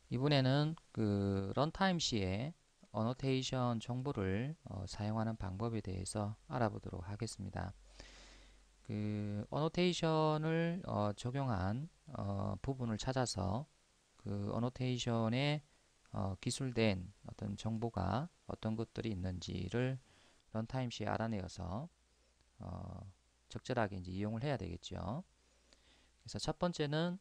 이번에는 그 런타임 시에 어노테이션 정보를 사용하는 방법에 대해서 알아보도록 하겠습니다. 그 어노테이션을 적용한 부분을 찾아서 그 어노테이션에 기술된 어떤 정보가 어떤 것들이 있는지를 런타임 시에 알아내어서 적절하게 이제 이용을 해야 되겠죠. 그래서 첫 번째는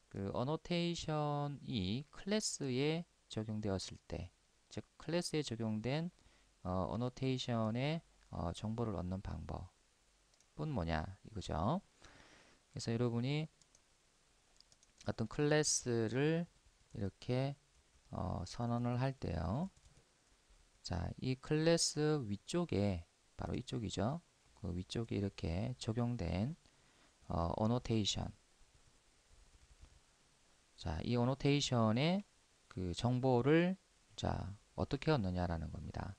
그 어노테이션이 클래스에 적용되었을 때, 즉 클래스에 적용된 어노테이션의 정보를 얻는 방법은 뭐냐 이거죠. 그래서 여러분이 어떤 클래스를 이렇게 선언을 할 때요. 자, 이 클래스 위쪽에 바로 이쪽이죠. 그 위쪽에 이렇게 적용된 어노테이션. 자, 이 어노테이션의 그 정보를 자, 어떻게 얻느냐라는 겁니다.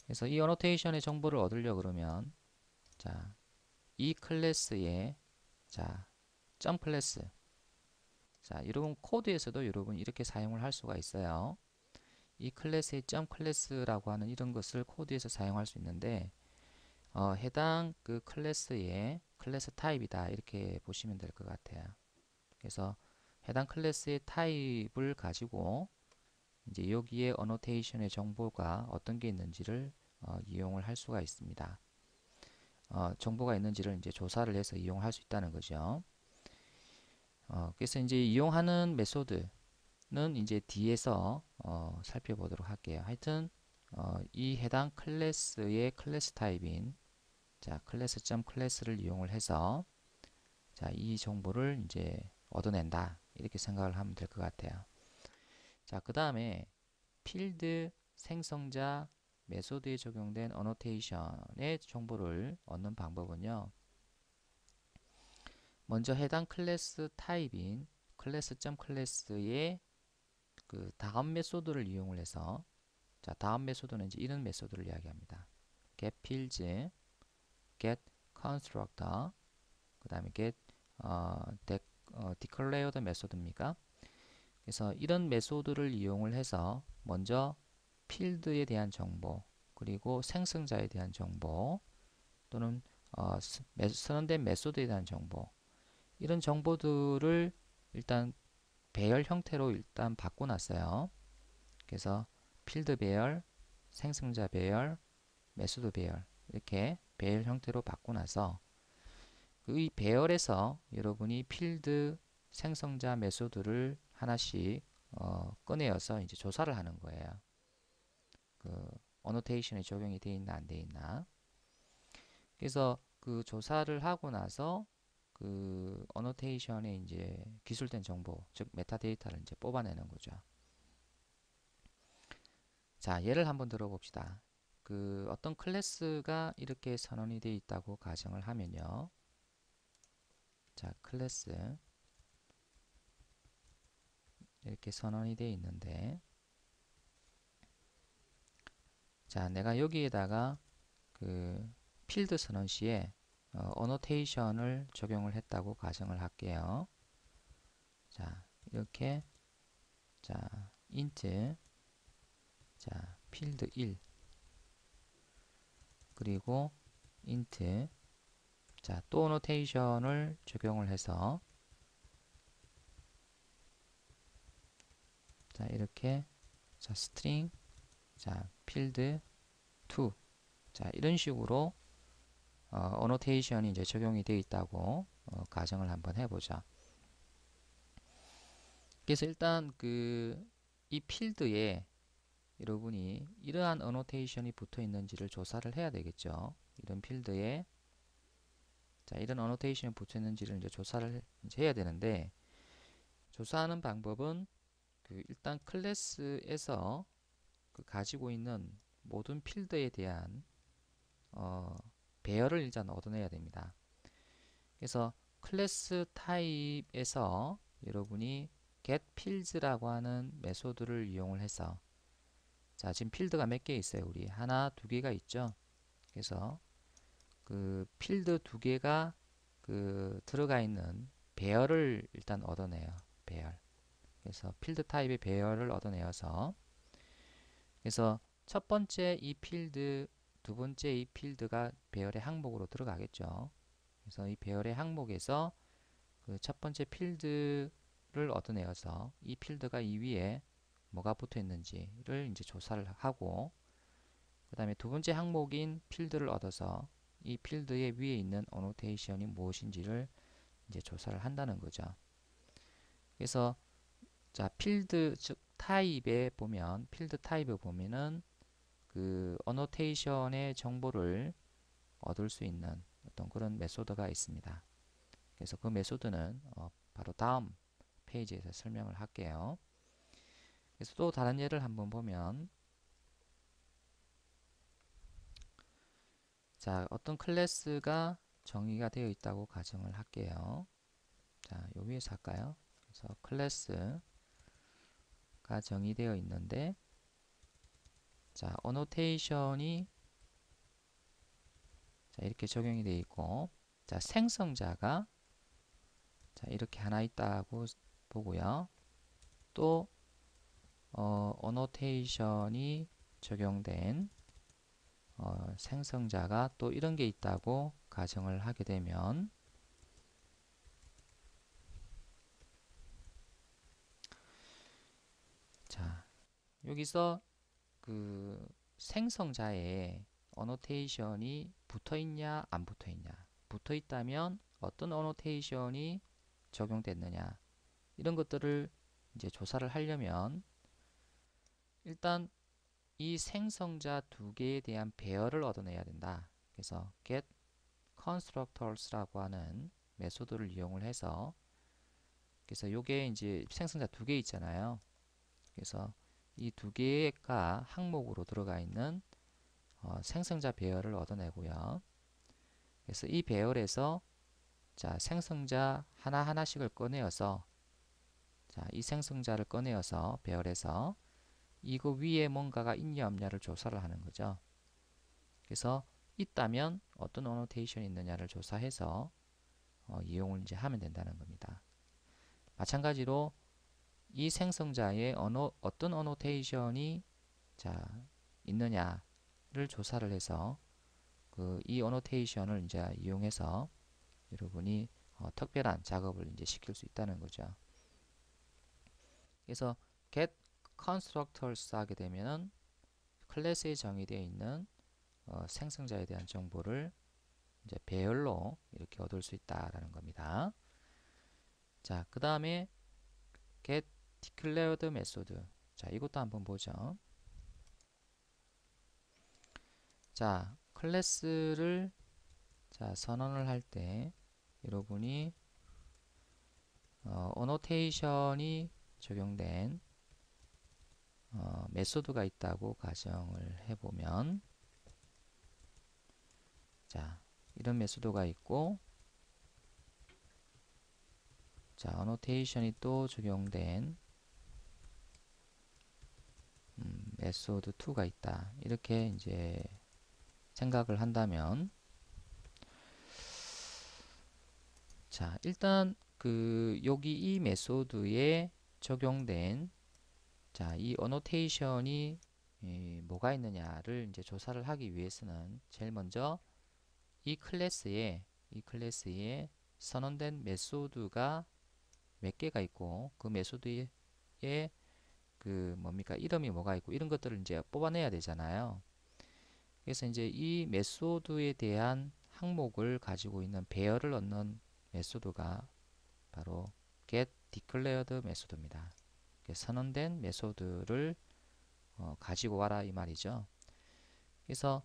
그래서 이 어노테이션의 정보를 얻으려 그러면 자, 이 클래스의 자, 점 클래스. 자, 여러분 코드에서도 여러분 이렇게 사용을 할 수가 있어요. 이 클래스의 점 클래스라고 하는 이런 것을 코드에서 사용할 수 있는데 해당 그 클래스의 클래스 타입이다 이렇게 보시면 될 것 같아요. 그래서 해당 클래스의 타입을 가지고 이제 여기에 어노테이션의 정보가 어떤 게 있는지를 이용을 할 수가 있습니다. 정보가 있는지를 이제 조사를 해서 이용할 수 있다는 거죠. 그래서 이제 이용하는 메소드는 이제 뒤에서 살펴보도록 할게요. 하여튼 이 해당 클래스의 클래스 타입인 자 클래스를 이용을 해서 자 이 정보를 이제 얻어낸다 이렇게 생각을 하면 될 것 같아요. 자 그 다음에 필드 생성자 메소드에 적용된 어노테이션의 정보를 얻는 방법은요. 먼저 해당 클래스 타입인 클래스의 그 다음 메소드를 이용을 해서 자 다음 메소드는 이제 이런 메소드를 이야기합니다. get fields, get constructor, 그 다음에 get declared 메소드입니까? 그래서 이런 메소드를 이용을 해서 먼저 필드에 대한 정보 그리고 생성자에 대한 정보 또는 선언된 메소드에 대한 정보 이런 정보들을 일단 배열 형태로 일단 바꿔놨어요. 그래서 필드 배열, 생성자 배열, 메소드 배열 이렇게 배열 형태로 바꿔놔서 이 배열에서 여러분이 필드, 생성자, 메소드를 하나씩 꺼내어서 이제 조사를 하는 거예요. 그 어노테이션에 적용이 돼 있나 안 돼 있나. 그래서 그 조사를 하고 나서 그 어노테이션에 이제 기술된 정보, 즉 메타데이터를 이제 뽑아내는 거죠. 자, 예를 한번 들어봅시다. 그 어떤 클래스가 이렇게 선언이 되어 있다고 가정을 하면요. 자, 클래스 이렇게 선언이 되어 있는데 자, 내가 여기에다가 그 필드 선언 시에 어노테이션을 적용을 했다고 가정을 할게요. 자, 이렇게 자, int 자, 필드 1 그리고 int 자, 또 어노테이션을 적용을 해서 자, 이렇게 자, string 자, 필드 2 자, 이런 식으로 어노테이션이 이제 적용이 되어 있다고 가정을 한번 해보자. 그래서 일단 그 이 필드에 여러분이 이러한 어노테이션이 붙어 있는지를 조사를 해야 되겠죠. 이런 필드에 자 이런 어노테이션이 붙어 있는지를 이제 조사를 이제 해야 되는데 조사하는 방법은 그 일단 클래스에서 그 가지고 있는 모든 필드에 대한 배열을 일단 얻어내야 됩니다. 그래서 클래스 타입에서 여러분이 getFields라고 하는 메소드를 이용을 해서 자 지금 필드가 몇 개 있어요. 우리 하나, 두 개가 있죠. 그래서 그 필드 두 개가 그 들어가 있는 배열을 일단 얻어내요. 배열. 그래서 필드 타입의 배열을 얻어내어서 그래서 첫 번째 이 필드, 두 번째 이 필드가 배열의 항목으로 들어가겠죠. 그래서 이 배열의 항목에서 그 첫 번째 필드를 얻어내어서 이 필드가 이 위에 뭐가 붙어 있는지를 이제 조사를 하고 그 다음에 두 번째 항목인 필드를 얻어서 이 필드의 위에 있는 어노테이션이 무엇인지를 이제 조사를 한다는 거죠. 그래서 자 필드 즉 타입에 보면 필드 타입에 보면은 그 어노테이션의 정보를 얻을 수 있는 어떤 그런 메소드가 있습니다. 그래서 그 메소드는 바로 다음 페이지에서 설명을 할게요. 그래서 또 다른 예를 한번 보면 자 어떤 클래스가 정의가 되어 있다고 가정을 할게요. 자, 요 위에서 할까요? 그래서 클래스가 정의되어 있는데 자, 어노테이션이 자, 이렇게 적용이 되어 있고 자, 생성자가 자, 이렇게 하나 있다고 보고요. 또 어노테이션이 적용된 생성자가 또 이런 게 있다고 가정을 하게 되면 자, 여기서 그 생성자에 어노테이션이 붙어 있냐 안 붙어 있냐 붙어 있다면 어떤 어노테이션이 적용됐느냐 이런 것들을 이제 조사를 하려면 일단 이 생성자 두 개에 대한 배열을 얻어내야 된다. 그래서 get constructors라고 하는 메소드를 이용을 해서 그래서 요게 이제 생성자 두 개 있잖아요. 그래서 이 두 개가 항목으로 들어가 있는 생성자 배열을 얻어내고요. 그래서 이 배열에서 자 생성자 하나하나씩을 꺼내어서 자 이 생성자를 꺼내어서 배열해서 이거 위에 뭔가가 있냐 없냐를 조사를 하는 거죠. 그래서 있다면 어떤 어노테이션이 있느냐를 조사해서 이용을 이제 하면 된다는 겁니다. 마찬가지로 이 생성자에 어떤 어노테이션이 자 있느냐를 조사를 해서 그 이 어노테이션을 이제 이용해서 여러분이 특별한 작업을 이제 시킬 수 있다는 거죠. 그래서 get constructors 하게 되면은 클래스에 정의되어 있는 생성자에 대한 정보를 이제 배열로 이렇게 얻을 수 있다라는 겁니다. 자, 그 다음에 get declared method. 자, 이것도 한번 보죠. 자, 클래스를 자, 선언을 할 때 여러분이 어노테이션이 적용된 메소드가 있다고 가정을 해보면 자 이런 메소드가 있고 자 어노테이션이 또 적용된 메소드 2가 있다 이렇게 이제 생각을 한다면 자 일단 그 여기 이 메소드에 적용된 자 이 어노테이션이 뭐가 있느냐를 이제 조사를 하기 위해서는 제일 먼저 이 클래스에 선언된 메소드가 몇 개가 있고 그 메소드에 그 뭡니까 이름이 뭐가 있고 이런 것들을 이제 뽑아내야 되잖아요. 그래서 이제 이 메소드에 대한 항목을 가지고 있는 배열을 얻는 메소드가 바로 get declared 메소드입니다. 선언된 메소드를 가지고 와라 이 말이죠. 그래서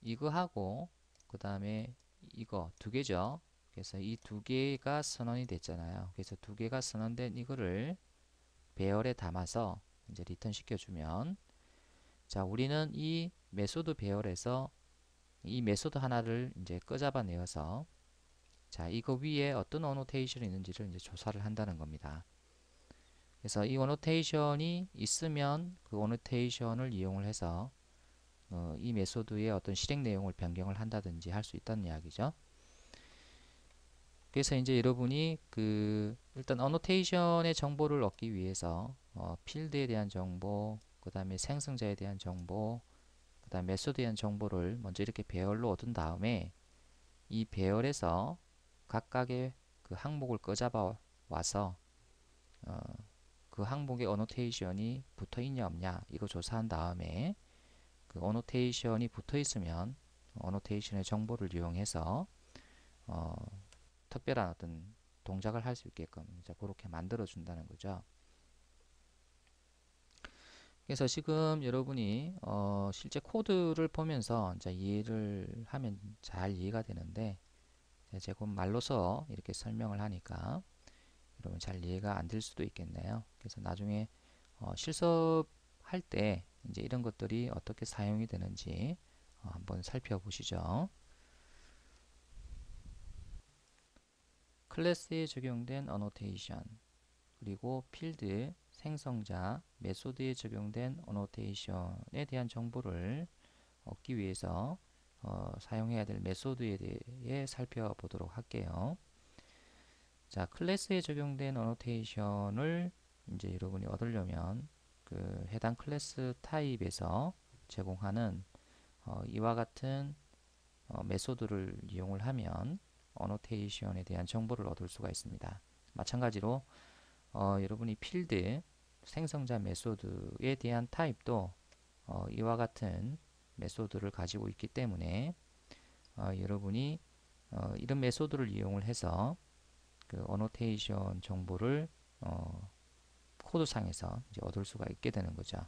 이거하고 그 다음에 이거 두 개죠. 그래서 이 두 개가 선언이 됐잖아요. 그래서 두 개가 선언된 이거를 배열에 담아서 이제 리턴 시켜주면 자 우리는 이 메소드 배열에서 이 메소드 하나를 이제 꺼잡아 내어서 자 이거 위에 어떤 어노테이션이 있는지를 이제 조사를 한다는 겁니다. 그래서 이 어노테이션이 있으면 그 어노테이션을 이용을 해서 이 메소드의 어떤 실행 내용을 변경을 한다든지 할 수 있다는 이야기죠. 그래서 이제 여러분이 일단 어노테이션의 정보를 얻기 위해서 필드에 대한 정보, 그 다음에 생성자에 대한 정보, 그 다음 메소드에 대한 정보를 먼저 이렇게 배열로 얻은 다음에 이 배열에서 각각의 그 항목을 꺼잡아 와서 어, 그 항목에 어노테이션이 붙어 있냐 없냐 이거 조사한 다음에 그 어노테이션이 붙어 있으면 어노테이션의 정보를 이용해서 어, 특별한 어떤 동작을 할 수 있게끔 이제 그렇게 만들어 준다는 거죠. 그래서 지금 여러분이 실제 코드를 보면서 이제 이해를 하면 잘 이해가 되는데 제가 말로서 이렇게 설명을 하니까 여러분 잘 이해가 안 될 수도 있겠네요. 그래서 나중에 실습할 때 이제 이런 것들이 어떻게 사용이 되는지 한번 살펴보시죠. 클래스에 적용된 어노테이션 그리고 필드, 생성자, 메소드에 적용된 어노테이션에 대한 정보를 얻기 위해서 사용해야 될 메소드에 대해 살펴보도록 할게요. 자, 클래스에 적용된 어노테이션을 이제 여러분이 얻으려면 그 해당 클래스 타입에서 제공하는 이와 같은 메소드를 이용을 하면 어노테이션에 대한 정보를 얻을 수가 있습니다. 마찬가지로 여러분이 필드, 생성자 메소드에 대한 타입도 이와 같은 메소드를 가지고 있기 때문에 여러분이 이런 메소드를 이용을 해서 그 어노테이션 정보를 코드상에서 이제 얻을 수가 있게 되는 거죠.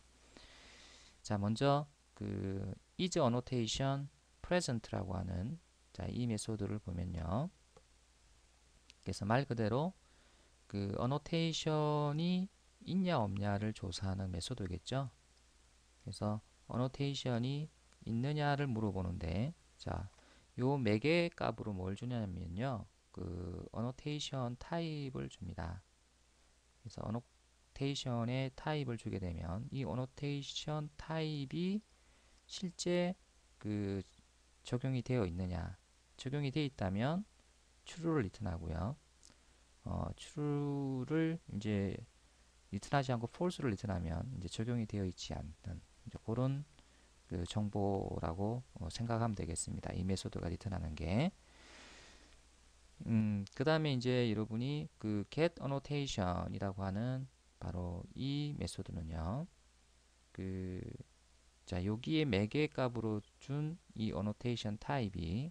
자, 먼저 그 is annotation present라고 하는 자, 이 메소드를 보면요. 그래서 말 그대로 그 어노테이션이 있냐 없냐를 조사하는 메소드겠죠. 그래서 어노테이션이 있느냐를 물어보는데 자, 요 매개 값으로 뭘 주냐면요. 그 어노테이션 타입을 줍니다. 그래서 어노테이션의 타입을 주게 되면 이 어노테이션 타입이 실제 그 적용이 되어 있느냐 적용이 되어 있다면 true를 리턴하고요. true를 이제 리턴하지 않고 false를 리턴하면 이제 적용이 되어 있지 않는 이제 그런 그 정보라고 생각하면 되겠습니다. 이 메소드가 리턴하는 게. 그 다음에 이제 여러분이 그 get annotation이라고 하는 바로 이 메소드는요. 그, 자, 여기에 매개 값으로 준 이 annotation 타입이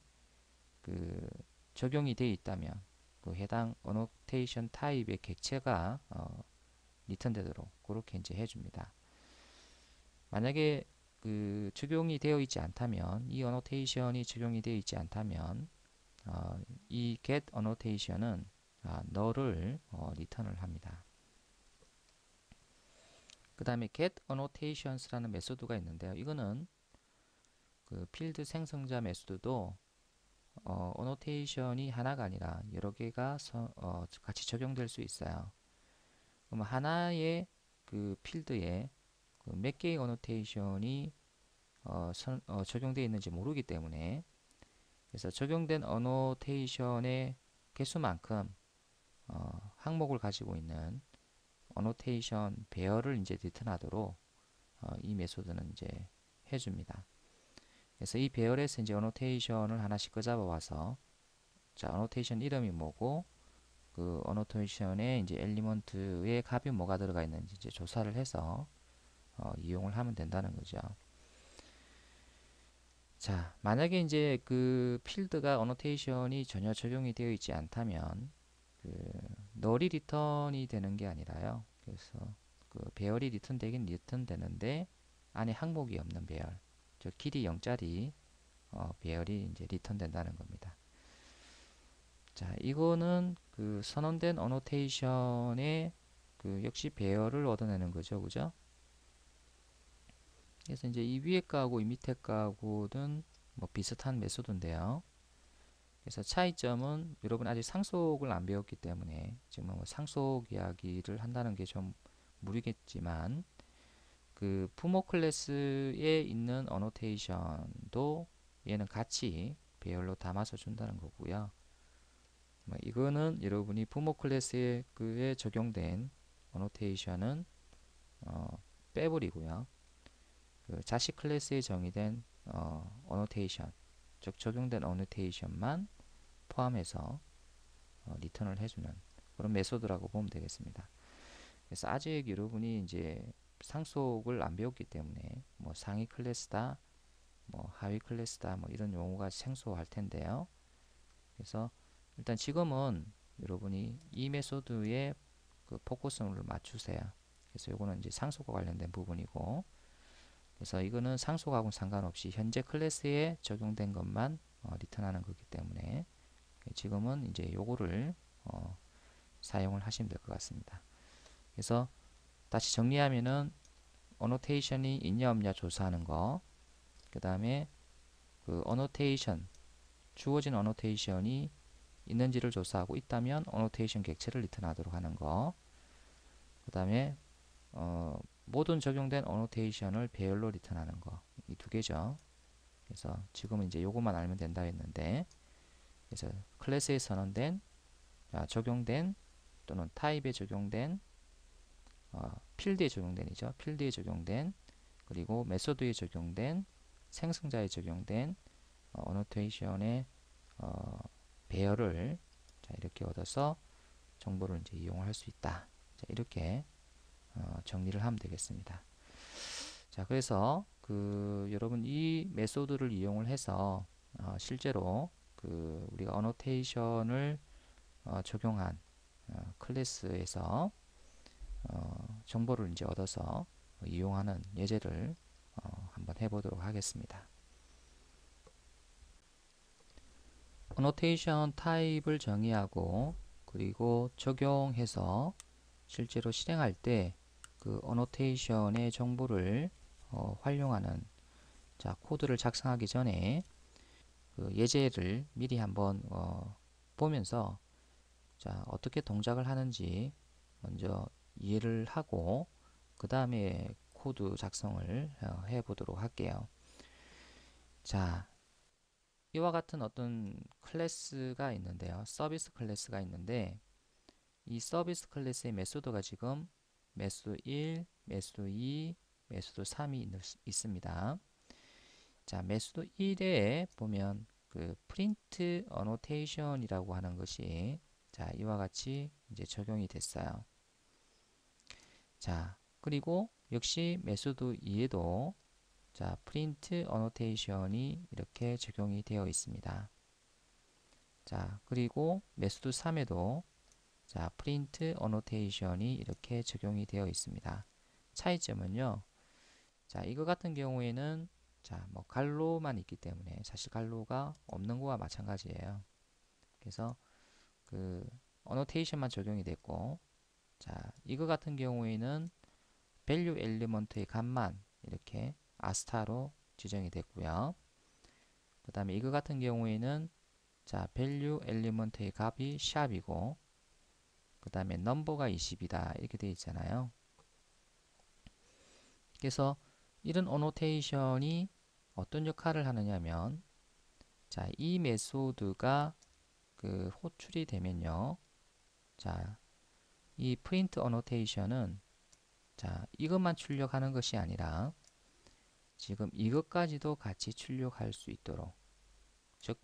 그 적용이 되어 있다면 그 해당 annotation 타입의 객체가 리턴되도록 그렇게 이제 해줍니다. 만약에 그 적용이 되어 있지 않다면 이 annotation이 적용이 되어 있지 않다면 이 get annotation은 null을 리턴을 합니다. 그 다음에 get annotations라는 메소드가 있는데요. 이거는 그 필드 생성자 메소드도 annotation이 하나가 아니라 여러 개가 같이 적용될 수 있어요. 그럼 하나의 그 필드에 그 몇 개의 annotation이 적용되어 있는지 모르기 때문에 그래서 적용된 annotation의 개수만큼 항목을 가지고 있는 annotation 배열을 이제 리턴하도록 이 메소드는 이제 해줍니다. 그래서 이 배열에서 이제 annotation을 하나씩 끄잡아 와서 자, annotation 이름이 뭐고 그 annotation에 이제 엘리먼트의 값이 뭐가 들어가 있는지 이제 조사를 해서 이용을 하면 된다는 거죠. 자, 만약에 이제 그 필드가 어노테이션이 전혀 적용이 되어 있지 않다면 그 널이 리턴이 되는 게 아니라요. 그래서 그 배열이 리턴되긴 리턴되는데 안에 항목이 없는 배열, 즉 길이 0짜리 배열이 이제 리턴된다는 겁니다. 자, 이거는 그 선언된 어노테이션의 그 역시 배열을 얻어내는 거죠, 그죠? 그래서 이제 이 위에 거하고 이 밑에 거하고는 뭐 비슷한 메소드인데요. 그래서 차이점은 여러분 아직 상속을 안 배웠기 때문에 지금 뭐 상속 이야기를 한다는 게 좀 무리겠지만 그 부모 클래스에 있는 어노테이션도 얘는 같이 배열로 담아서 준다는 거고요. 이거는 여러분이 부모 클래스에 그에 적용된 어노테이션은 빼버리고요. 그 자식 클래스에 정의된 어노테이션, 즉 적용된 어노테이션만 포함해서 리턴을 해주는 그런 메소드라고 보면 되겠습니다. 그래서 아직 여러분이 이제 상속을 안 배웠기 때문에 뭐 상위 클래스다, 뭐 하위 클래스다, 뭐 이런 용어가 생소할 텐데요. 그래서 일단 지금은 여러분이 이 메소드에 그 포커스를 맞추세요. 그래서 이거는 이제 상속과 관련된 부분이고, 그래서 이거는 상속하고는 상관없이 현재 클래스에 적용된 것만 리턴하는 거기 때문에 지금은 이제 요거를 사용을 하시면 될 것 같습니다. 그래서 다시 정리하면은 어노테이션이 있냐 없냐 조사하는 거, 그 다음에 그 어노테이션, 주어진 어노테이션이 있는지를 조사하고 있다면 어노테이션 객체를 리턴하도록 하는 거, 그 다음에 모든 적용된 어노테이션을 배열로 리턴하는 거, 이 두 개죠. 그래서 지금은 이제 요것만 알면 된다 했는데, 그래서 클래스에 선언된, 적용된 또는 타입에 적용된, 필드에 적용된이죠. 필드에 적용된, 그리고 메소드에 적용된, 생성자에 적용된 어노테이션의 배열을 이렇게 얻어서 정보를 이제 이용을 할 수 있다. 이렇게 정리를 하면 되겠습니다. 자, 그래서 그 여러분 이 메소드를 이용을 해서 실제로 그 우리가 어노테이션을 적용한 클래스에서 정보를 이제 얻어서 이용하는 예제를 한번 해보도록 하겠습니다. 어노테이션 타입을 정의하고 그리고 적용해서 실제로 실행할 때 그 어노테이션의 정보를 활용하는 코드를 작성하기 전에 그 예제를 미리 한번 보면서 어떻게 동작을 하는지 먼저 이해를 하고 그 다음에 코드 작성을 해 보도록 할게요. 자, 이와 같은 어떤 클래스가 있는데요. 서비스 클래스가 있는데 이 서비스 클래스의 메소드가 지금 메소드 1, 메소드 2, 메소드 3이 있습니다. 자, 메소드 1에 보면 그 프린트 어노테이션이라고 하는 것이 이와 같이 이제 적용이 됐어요. 자, 그리고 역시 메소드 2에도 프린트 어노테이션이 이렇게 적용이 되어 있습니다. 자, 그리고 메소드 3에도 프린트 어노테이션이 이렇게 적용이 되어 있습니다. 차이점은요. 이거 같은 경우에는 뭐 갈로만 있기 때문에 사실 갈로가 없는 거와 마찬가지예요. 그래서 그 어노테이션만 적용이 됐고, 이거 같은 경우에는 밸류 엘리먼트의 값만 이렇게 아스타로 지정이 됐고요. 그 다음에 이거 같은 경우에는 밸류 엘리먼트의 값이 샵이고, 그 다음에 넘버가 20이다 이렇게 되어 있잖아요. 그래서 이런 어노테이션이 어떤 역할을 하느냐면 이 메소드가 그 호출이 되면요. 이 프린트 어노테이션은 이것만 출력하는 것이 아니라 지금 이것까지도 같이 출력할 수 있도록, 즉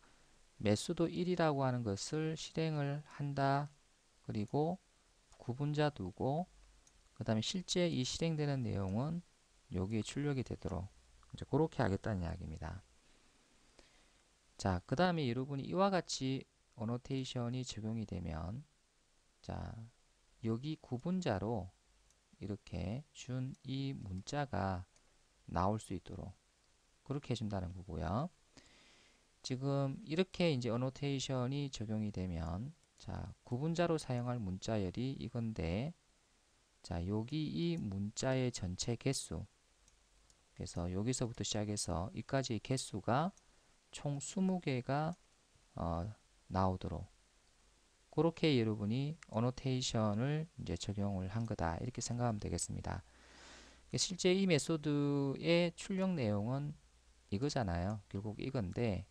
메소드 1이라고 하는 것을 실행을 한다. 그리고 구분자 두고 그 다음에 실제 이 실행되는 내용은 여기에 출력이 되도록 이제 그렇게 하겠다는 이야기입니다. 그 다음에 여러분이 이와 같이 어노테이션이 적용이 되면 여기 구분자로 이렇게 준 이 문자가 나올 수 있도록 그렇게 해준다는 거고요. 지금 이렇게 이제 어노테이션이 적용이 되면 구분자로 사용할 문자열이 이건데 여기 이 문자의 전체 개수, 그래서 여기서부터 시작해서 이까지의 개수가 총 20개가 나오도록 그렇게 여러분이 어노테이션을 이제 적용을 한 거다 이렇게 생각하면 되겠습니다. 실제 이 메소드의 출력 내용은 이거잖아요. 결국 이건데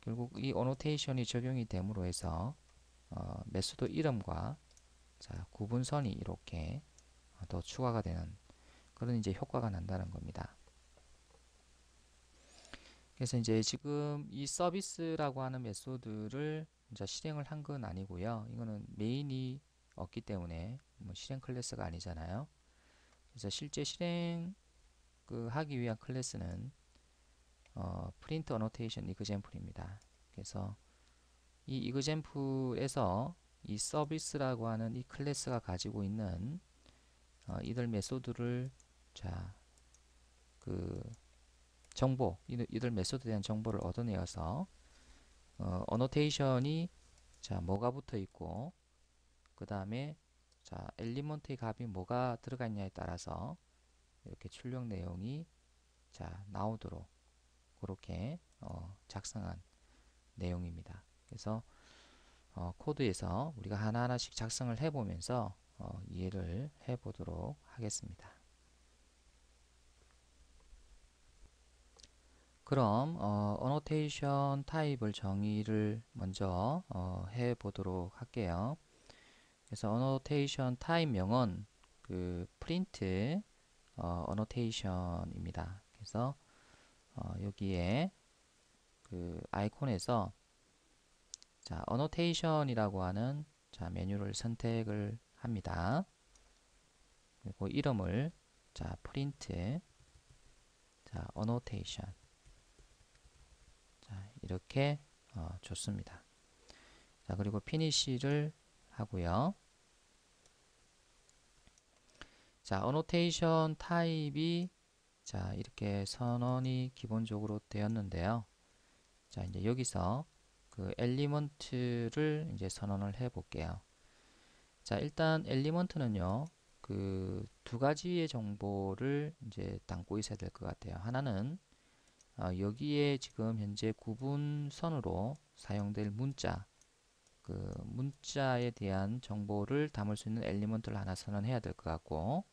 결국 이 어노테이션이 적용이 됨으로 해서 메소드 이름과 자, 구분선이 이렇게 더 추가가 되는 그런 이제 효과가 난다는 겁니다. 그래서 이제 지금 이 서비스라고 하는 메소드를 이제 실행을 한 건 아니고요. 이거는 메인이 없기 때문에 뭐 실행 클래스가 아니잖아요. 그래서 실제 실행 하기 위한 클래스는 프린트 어노테이션 이그젬플입니다. 그래서 이 이그젬플에서 이 서비스라고 하는 이 클래스가 가지고 있는 이들 메소드를 자, 정보, 이들 메소드에 대한 정보를 얻어내어서 어노테이션이 자, 뭐가 붙어 있고 그 다음에 자, 엘리먼트의 값이 뭐가 들어가 있냐에 따라서 이렇게 출력 내용이 자, 나오도록 그렇게 작성한 내용입니다. 그래서 코드에서 우리가 하나하나씩 작성을 해보면서 이해를 해보도록 하겠습니다. 그럼 어노테이션 타입을 정의를 먼저 해보도록 할게요. 그래서 어노테이션 타입명은 그 프린트 어노테이션입니다. 그래서 여기에 그 아이콘에서 자, 어노테이션이라고 하는 자, 메뉴를 선택을 합니다. 그리고 이름을 자, 프린트 자, 어노테이션 자, 이렇게 줬습니다. 자, 그리고 피니시를 하고요. 자, 어노테이션 타입이 자, 이렇게 선언이 기본적으로 되었는데요. 자, 이제 여기서 그 엘리먼트를 이제 선언을 해 볼게요. 자, 일단 엘리먼트는요. 그 두 가지의 정보를 이제 담고 있어야 될 것 같아요. 하나는 여기에 지금 현재 구분선으로 사용될 문자, 그 문자에 대한 정보를 담을 수 있는 엘리먼트를 하나 선언해야 될 것 같고,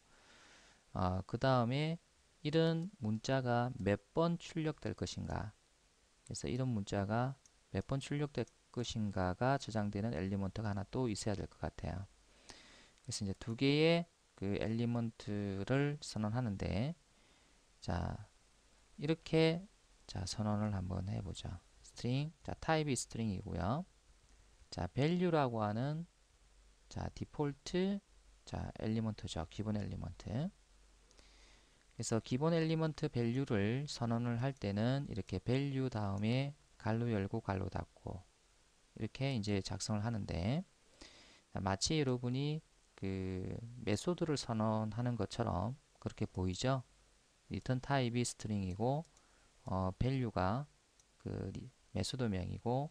그 다음에 이런 문자가 몇 번 출력될 것인가. 그래서 이런 문자가 몇 번 출력될 것인가가 저장되는 엘리먼트가 하나 또 있어야 될 것 같아요. 그래서 이제 두 개의 그 엘리먼트를 선언하는데, 자, 이렇게 자, 선언을 한번 해보죠. 스트링, 자, 타입이 스트링이고요. 자, value라고 하는 자, 디폴트 자, 엘리먼트죠. 기본 엘리먼트. 그래서 기본 엘리먼트 value를 선언을 할 때는 이렇게 value 다음에 갈로 열고 갈로 닫고 이렇게 이제 작성을 하는데 마치 여러분이 그 메소드를 선언하는 것처럼 그렇게 보이죠? 리턴 타입이 스트링이고 value가 그 메소드명이고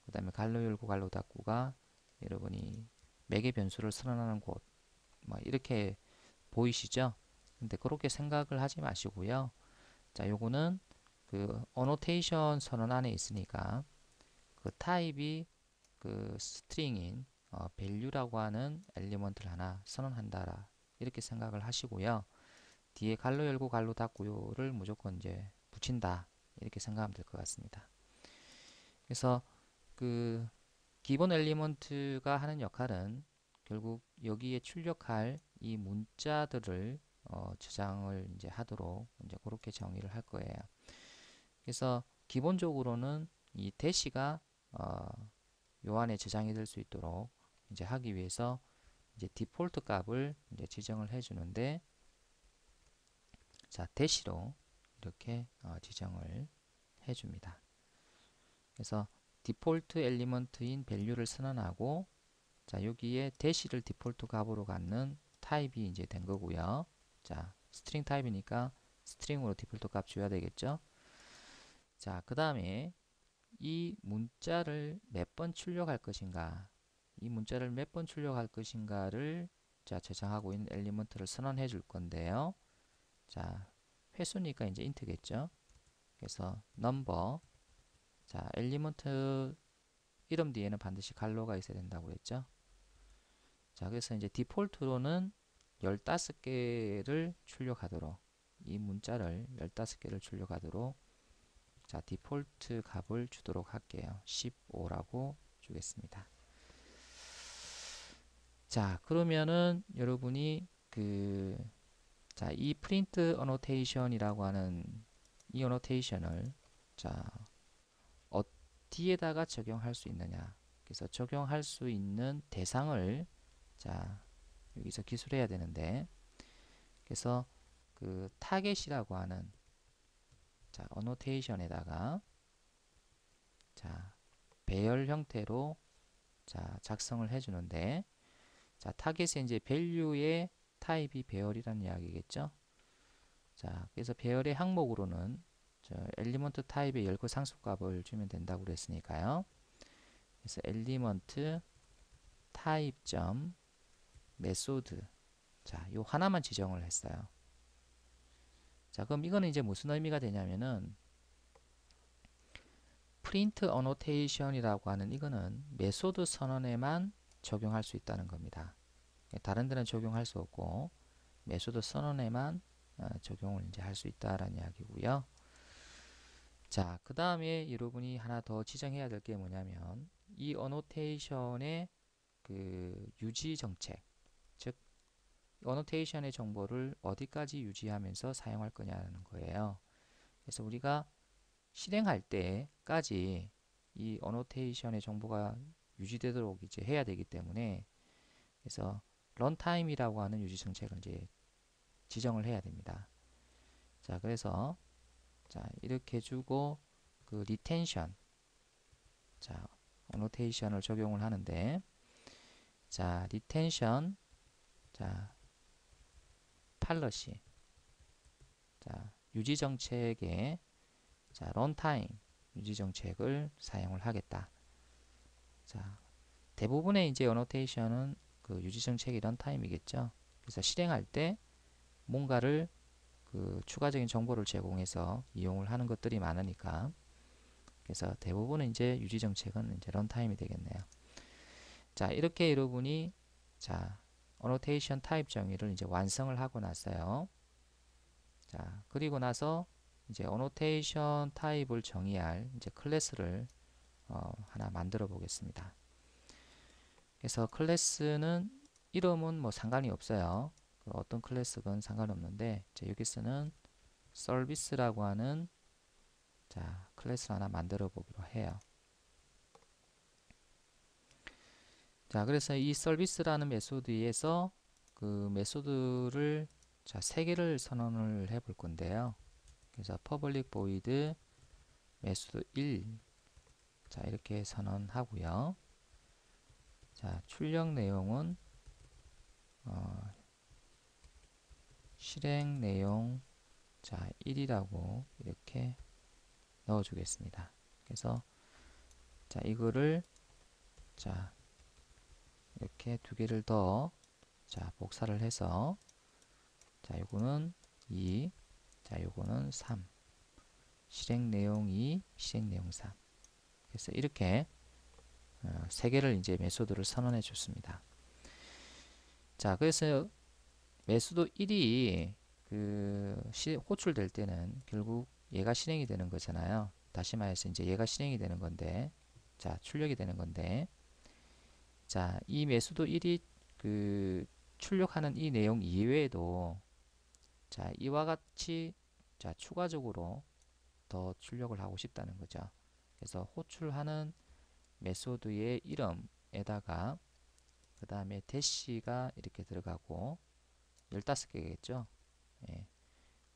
그 다음에 갈로 열고 갈로 닫고가 여러분이 매개 변수를 선언하는 곳 뭐 이렇게 보이시죠? 근데 그렇게 생각을 하지 마시고요. 자, 요거는 그 어노테이션 선언 안에 있으니까 그 타입이 그 스트링인 value라고 하는 엘리먼트를 하나 선언한다라 이렇게 생각을 하시고요. 뒤에 갈로 열고 갈로 닫고요를 무조건 이제 붙인다 이렇게 생각하면 될 것 같습니다. 그래서 그 기본 엘리먼트가 하는 역할은 결국 여기에 출력할 이 문자들을 저장을 이제 하도록 이제 그렇게 정의를 할 거예요. 그래서 기본적으로는 이 대시가 요 안에 저장이 될 수 있도록 이제 하기 위해서 이제 디폴트 값을 이제 지정을 해 주는데 자, 대시로 이렇게 지정을 해 줍니다. 그래서 디폴트 엘리먼트인 value를 선언하고 자, 여기에 대시를 디폴트 값으로 갖는 타입이 이제 된 거고요. 자, 스트링 타입이니까 스트링으로 디폴트 값 줘야 되겠죠. 자, 그 다음에 이 문자를 몇 번 출력할 것인가, 이 문자를 몇 번 출력할 것인가를 자, 저장하고 있는 엘리먼트를 선언해 줄 건데요. 자, 횟수니까 이제 인트겠죠. 그래서 number 자, 엘리먼트 이름 뒤에는 반드시 갈로가 있어야 된다고 그랬죠. 자, 그래서 이제 디폴트로는 15개를 출력하도록 이 문자를 15개를 출력하도록 자, 디폴트 값을 주도록 할게요. 15라고 주겠습니다. 자, 그러면은 여러분이 자, 이 프린트 어노테이션이라고 하는 이 어노테이션을 자, 어디에다가 적용할 수 있느냐. 그래서 적용할 수 있는 대상을 자, 여기서 기술해야 되는데, 그래서 타겟이라고 하는 자, 어노테이션에다가 자, 배열 형태로 자, 작성을 해 주는데, 자, 타겟에 이제 value의 타입이 배열이라는 이야기겠죠. 자, 그래서 배열의 항목으로는 저 엘리먼트 타입의 열거 상수값을 주면 된다고 그랬으니까요. 그래서 엘리먼트 타입점 메소드, 자, 요 하나만 지정을 했어요. 자, 그럼 이거는 이제 무슨 의미가 되냐면은 프린트 어노테이션이라고 하는 이거는 메소드 선언에만 적용할 수 있다는 겁니다. 다른 데는 적용할 수 없고 메소드 선언에만 적용을 이제 할 수 있다라는 이야기고요. 자, 그 다음에 여러분이 하나 더 지정해야 될 게 뭐냐면 이 어노테이션의 유지 정책, 즉 어노테이션의 정보를 어디까지 유지하면서 사용할 거냐는 거예요. 그래서 우리가 실행할 때까지 이 어노테이션의 정보가 유지되도록 이제 해야 되기 때문에, 그래서 런타임이라고 하는 유지 정책을 이제 지정을 해야 됩니다. 자, 그래서 자, 이렇게 주고 리텐션, 자, 어노테이션을 적용을 하는데, 자, 리텐션, 자, 팔러시, 자, 유지 정책에 자, 런타임 유지 정책을 사용을 하겠다. 자, 대부분의 이제 어노테이션은 유지 정책이 런타임이겠죠. 그래서 실행할 때 뭔가를 추가적인 정보를 제공해서 이용을 하는 것들이 많으니까, 그래서 대부분은 이제 유지 정책은 이제 런타임이 되겠네요. 자, 이렇게 여러분이 자, 어노테이션 타입 정의를 이제 완성을 하고 났어요. 자, 그리고 나서 이제 어노테이션 타입을 정의할 이제 클래스를 하나 만들어 보겠습니다. 그래서 클래스는 이름은 뭐 상관이 없어요. 어떤 클래스건 상관없는데, 자, 여기서는 서비스라고 하는 자, 클래스를 하나 만들어 보기로 해요. 자, 그래서 이 서비스라는 메소드에서 메소드를 자, 세 개를 선언을 해 볼 건데요. 그래서 public void 메소드 1, 자, 이렇게 선언하고요. 자, 출력 내용은 실행 내용 자, 1이라고 이렇게 넣어 주겠습니다. 그래서 자, 이거를 자, 이렇게 두 개를 더 자, 복사를 해서 자, 요거는 2, 자, 요거는 3, 실행 내용 2, 실행 내용 3. 그래서 이렇게 세 개를 이제 메소드를 선언해 줬습니다. 자, 그래서 메소드 1이 호출될 때는 결국 얘가 실행이 되는 거잖아요. 다시 말해서 이제 얘가 실행이 되는 건데, 자, 출력이 되는 건데, 자, 이 메소드 1이 출력하는 이 내용 이외에도 자, 이와 같이 자, 추가적으로 더 출력을 하고 싶다는 거죠. 그래서 호출하는 메소드의 이름에다가 그 다음에 대시가 이렇게 들어가고 15개겠죠. 예.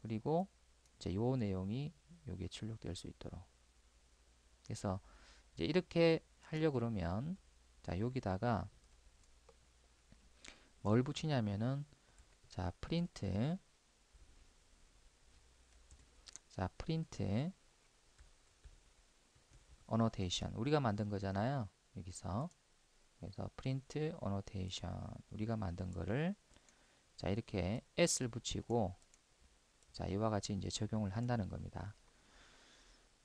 그리고 이제 요 내용이 여기에 출력될 수 있도록. 그래서 이제 이렇게 하려고 그러면 자, 여기다가 뭘 붙이냐면은 자, 프린트 어노테이션 우리가 만든 거잖아요. 여기서 그래서 프린트 어노테이션 우리가 만든 거를 자, 이렇게 s를 붙이고 자, 이와 같이 이제 적용을 한다는 겁니다.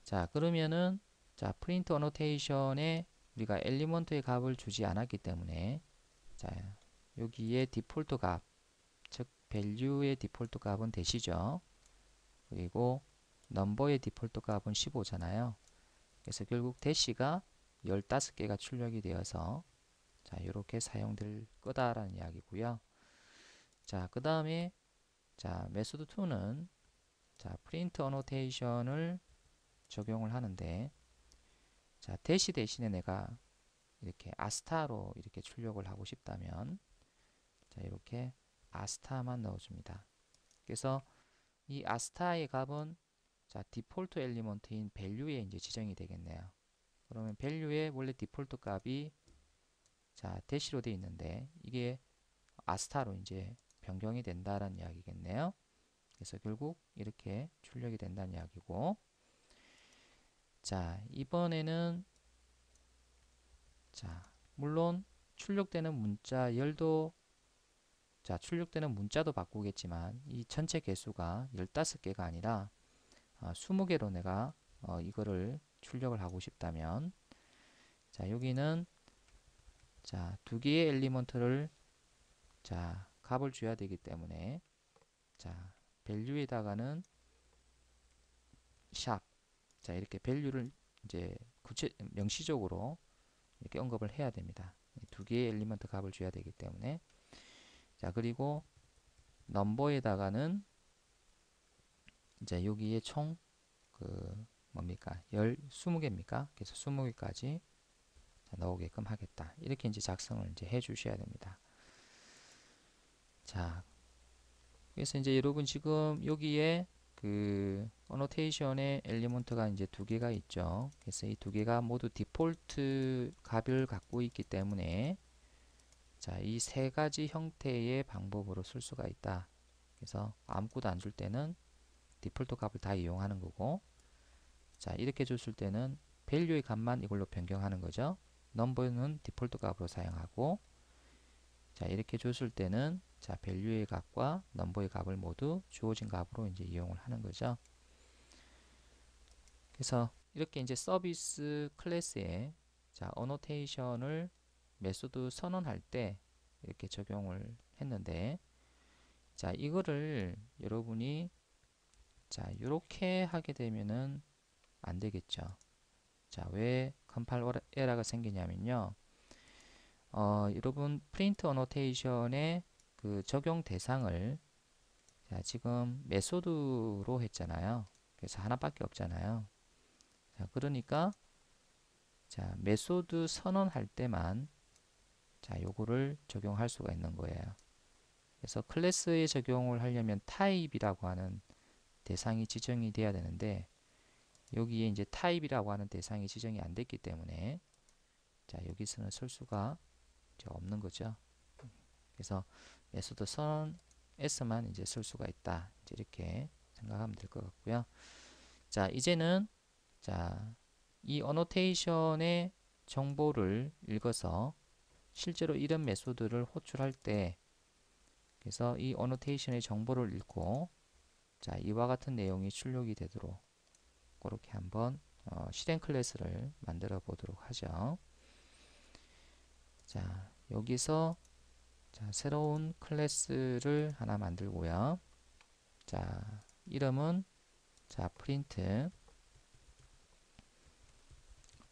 자, 그러면은 자, 프린트 어노테이션에 우리가 엘리먼트의 값을 주지 않았기 때문에 자, 여기에 디폴트 값, 즉 value의 디폴트 값은 대시죠. 그리고 넘버의 디폴트 값은 15잖아요. 그래서 결국 대시가 15개가 출력이 되어서 자, 이렇게 사용될 거다라는 이야기고요. 자, 그 다음에 자, 메소드 2는 자, 프린트 어노테이션을 적용을 하는데 자, 대시 대신에 내가 이렇게 아스타로 이렇게 출력을 하고 싶다면 자, 이렇게 아스타만 넣어줍니다. 그래서 이 아스타의 값은 자, 디폴트 엘리먼트인 밸류에 이제 지정이 되겠네요. 그러면 밸류에 원래 디폴트 값이 자, 대시로 되어 있는데 이게 아스타로 이제 변경이 된다라는 이야기겠네요. 그래서 결국 이렇게 출력이 된다는 이야기고, 자, 이번에는 자, 물론 출력되는 문자 열도 자, 출력되는 문자도 바꾸겠지만 이 전체 개수가 15개가 아니라 20개로 내가 이거를 출력을 하고 싶다면 자, 여기는 자, 2개의 엘리먼트를 자, 값을 줘야 되기 때문에 자, 밸류에다가는 샵 자, 이렇게 밸류를 이제 명시적으로 이렇게 언급을 해야 됩니다. 2개의 엘리먼트 값을 줘야 되기 때문에 자, 그리고 넘버에다가는 이제 여기에 총 그 뭡니까? 20개입니까? 그래서 20개까지 나오게끔 하겠다. 이렇게 이제 작성을 이제 해 주셔야 됩니다. 자, 그래서 이제 여러분 지금 여기에 그 어노테이션의 엘리먼트가 이제 2개가 있죠. 그래서 이 2개가 모두 디폴트 값을 갖고 있기 때문에 자, 이 3가지 형태의 방법으로 쓸 수가 있다. 그래서 아무것도 안 줄 때는 디폴트 값을 다 이용하는 거고, 자, 이렇게 줬을 때는 밸류의 값만 이걸로 변경하는 거죠. 넘버는 디폴트 값으로 사용하고, 자, 이렇게 줬을 때는 자, 밸류의 값과 넘버의 값을 모두 주어진 값으로 이제 이용을 하는 거죠. 그래서 이렇게 이제 서비스 클래스에 자, 어노테이션을 메소드 선언할 때 이렇게 적용을 했는데, 자, 이거를 여러분이 자, 이렇게 하게 되면은 안 되겠죠. 자, 왜 컴파일 에러가 생기냐면요. 여러분 프린트 어노테이션의 그 적용 대상을 자, 지금 메소드로 했잖아요. 그래서 하나밖에 없잖아요. 자, 그러니까 자, 메소드 선언할 때만 자, 요거를 적용할 수가 있는 거예요. 그래서 클래스에 적용을 하려면 타입이라고 하는 대상이 지정이 돼야 되는데 여기에 이제 타입이라고 하는 대상이 지정이 안 됐기 때문에 자, 여기서는 쓸 수가 이제 없는 거죠. 그래서 메소드 선언에서만 이제 쓸 수가 있다. 이제 이렇게 생각하면 될 것 같고요. 자, 이제는 자, 이 어노테이션의 정보를 읽어서 실제로 이런 메소드를 호출할 때 그래서 이 어노테이션의 정보를 읽고 자, 이와 같은 내용이 출력이 되도록 그렇게 한번 실행 클래스를 만들어 보도록 하죠. 자, 여기서 자, 새로운 클래스를 하나 만들고요. 자, 이름은 자, print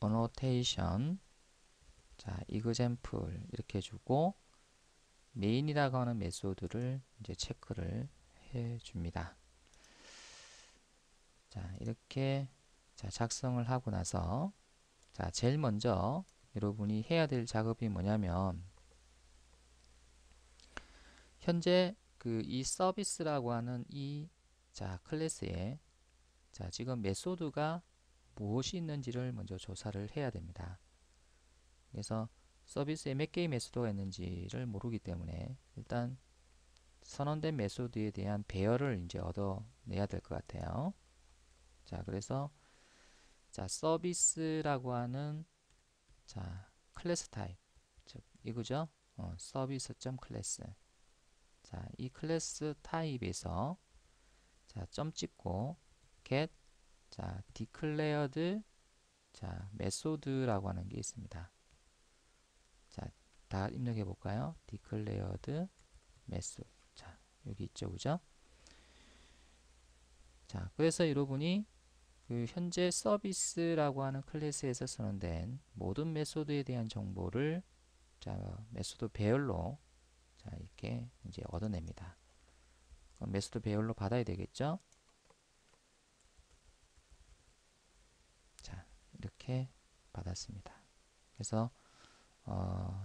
annotation 자, example 이렇게 주고 메인이라고 하는 메소드를 이제 체크를 해 줍니다. 자, 이렇게 자, 작성을 하고 나서 자, 제일 먼저 여러분이 해야 될 작업이 뭐냐면 현재 그 이 서비스라고 하는 이 자, 클래스에 자, 지금 메소드가 무엇이 있는지를 먼저 조사를 해야 됩니다. 그래서 서비스에 몇 개의 메소드가 있는지를 모르기 때문에 일단 선언된 메소드에 대한 배열을 이제 얻어내야 될 것 같아요. 자, 그래서 자, 서비스라고 하는 자, 클래스 타입 즉 이거죠. 서비스.클래스 자, 이 클래스 타입에서 자, 점 찍고 get 자, declared 자, 메소드라고 하는 게 있습니다. 자, 다 입력해 볼까요? declared method. 자, 여기 있죠, 그죠? 자, 그래서 여러분이 그 현재 서비스라고 하는 클래스에서 선언된 모든 메소드에 대한 정보를 자, 메소드 배열로 자, 이렇게 이제 얻어냅니다. 그럼 메소드 배열로 받아야 되겠죠? 자, 이렇게 받았습니다. 그래서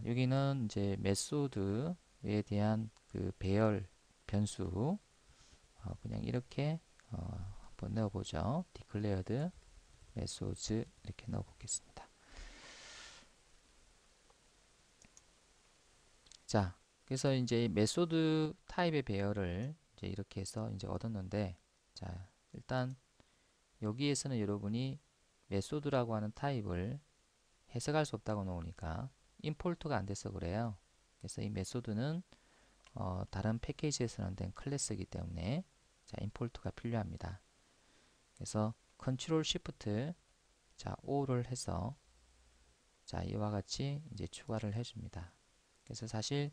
여기는 이제 메소드에 대한 그 배열 변수 그냥 이렇게 한번 넣어보죠. declared methods 이렇게 넣어보겠습니다. 자, 그래서 이제 메소드 타입의 배열을 이제 이렇게 해서 이제 얻었는데, 자, 일단 여기에서는 여러분이 메소드라고 하는 타입을 해석할 수 없다고 나오니까 임포트가 안 돼서 그래요. 그래서 이 메소드는 다른 패키지에 선언된 클래스이기 때문에 자, 임포트가 필요합니다. 그래서 컨트롤 시프트 자, O를 해서 자, 이와 같이 이제 추가를 해줍니다. 그래서 사실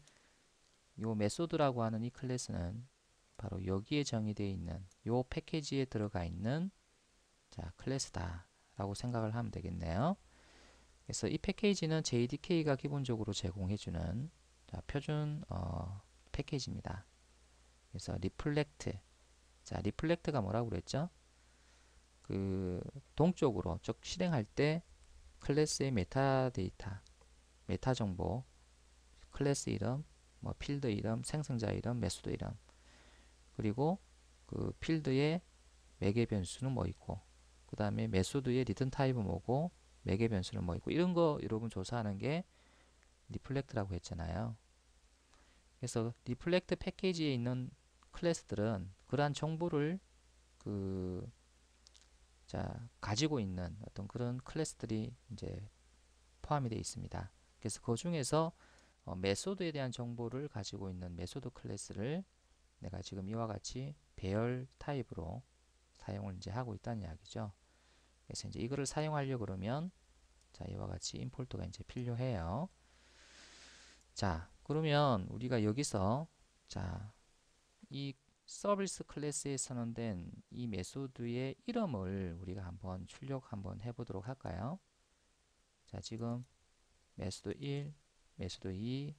요 메소드라고 하는 이 클래스는 바로 여기에 정의되어 있는 요 패키지에 들어가 있는 자, 클래스다 라고 생각을 하면 되겠네요. 그래서 이 패키지는 JDK가 기본적으로 제공해주는 자, 표준 패키지입니다. 그래서 reflect 자, reflect가 뭐라고 그랬죠? 그 동쪽으로 즉 실행할 때 클래스의 메타데이터, 메타 정보, 클래스 이름, 뭐 필드 이름, 생성자 이름, 메소드 이름, 그리고 그 필드의 매개 변수는 뭐 있고, 그 다음에 메소드의 리턴 타입은 뭐고, 매개 변수는 뭐 있고, 이런 거 여러분 조사하는 게 리플렉트라고 했잖아요. 그래서 리플렉트 패키지에 있는 클래스들은 그러한 정보를 그 자, 가지고 있는 어떤 그런 클래스들이 이제 포함이 되어 있습니다. 그래서 그 중에서 메소드에 대한 정보를 가지고 있는 메소드 클래스를 내가 지금 이와 같이 배열 타입으로 사용을 이제 하고 있다는 이야기죠. 그래서 이제 이거를 사용하려고 그러면 자, 이와 같이 임포트가 이제 필요해요. 자, 그러면 우리가 여기서 자, 이 서비스 클래스에 선언된 이 메소드의 이름을 우리가 한번 출력 한번 해보도록 할까요? 자, 지금 메소드 1, 메소드 2,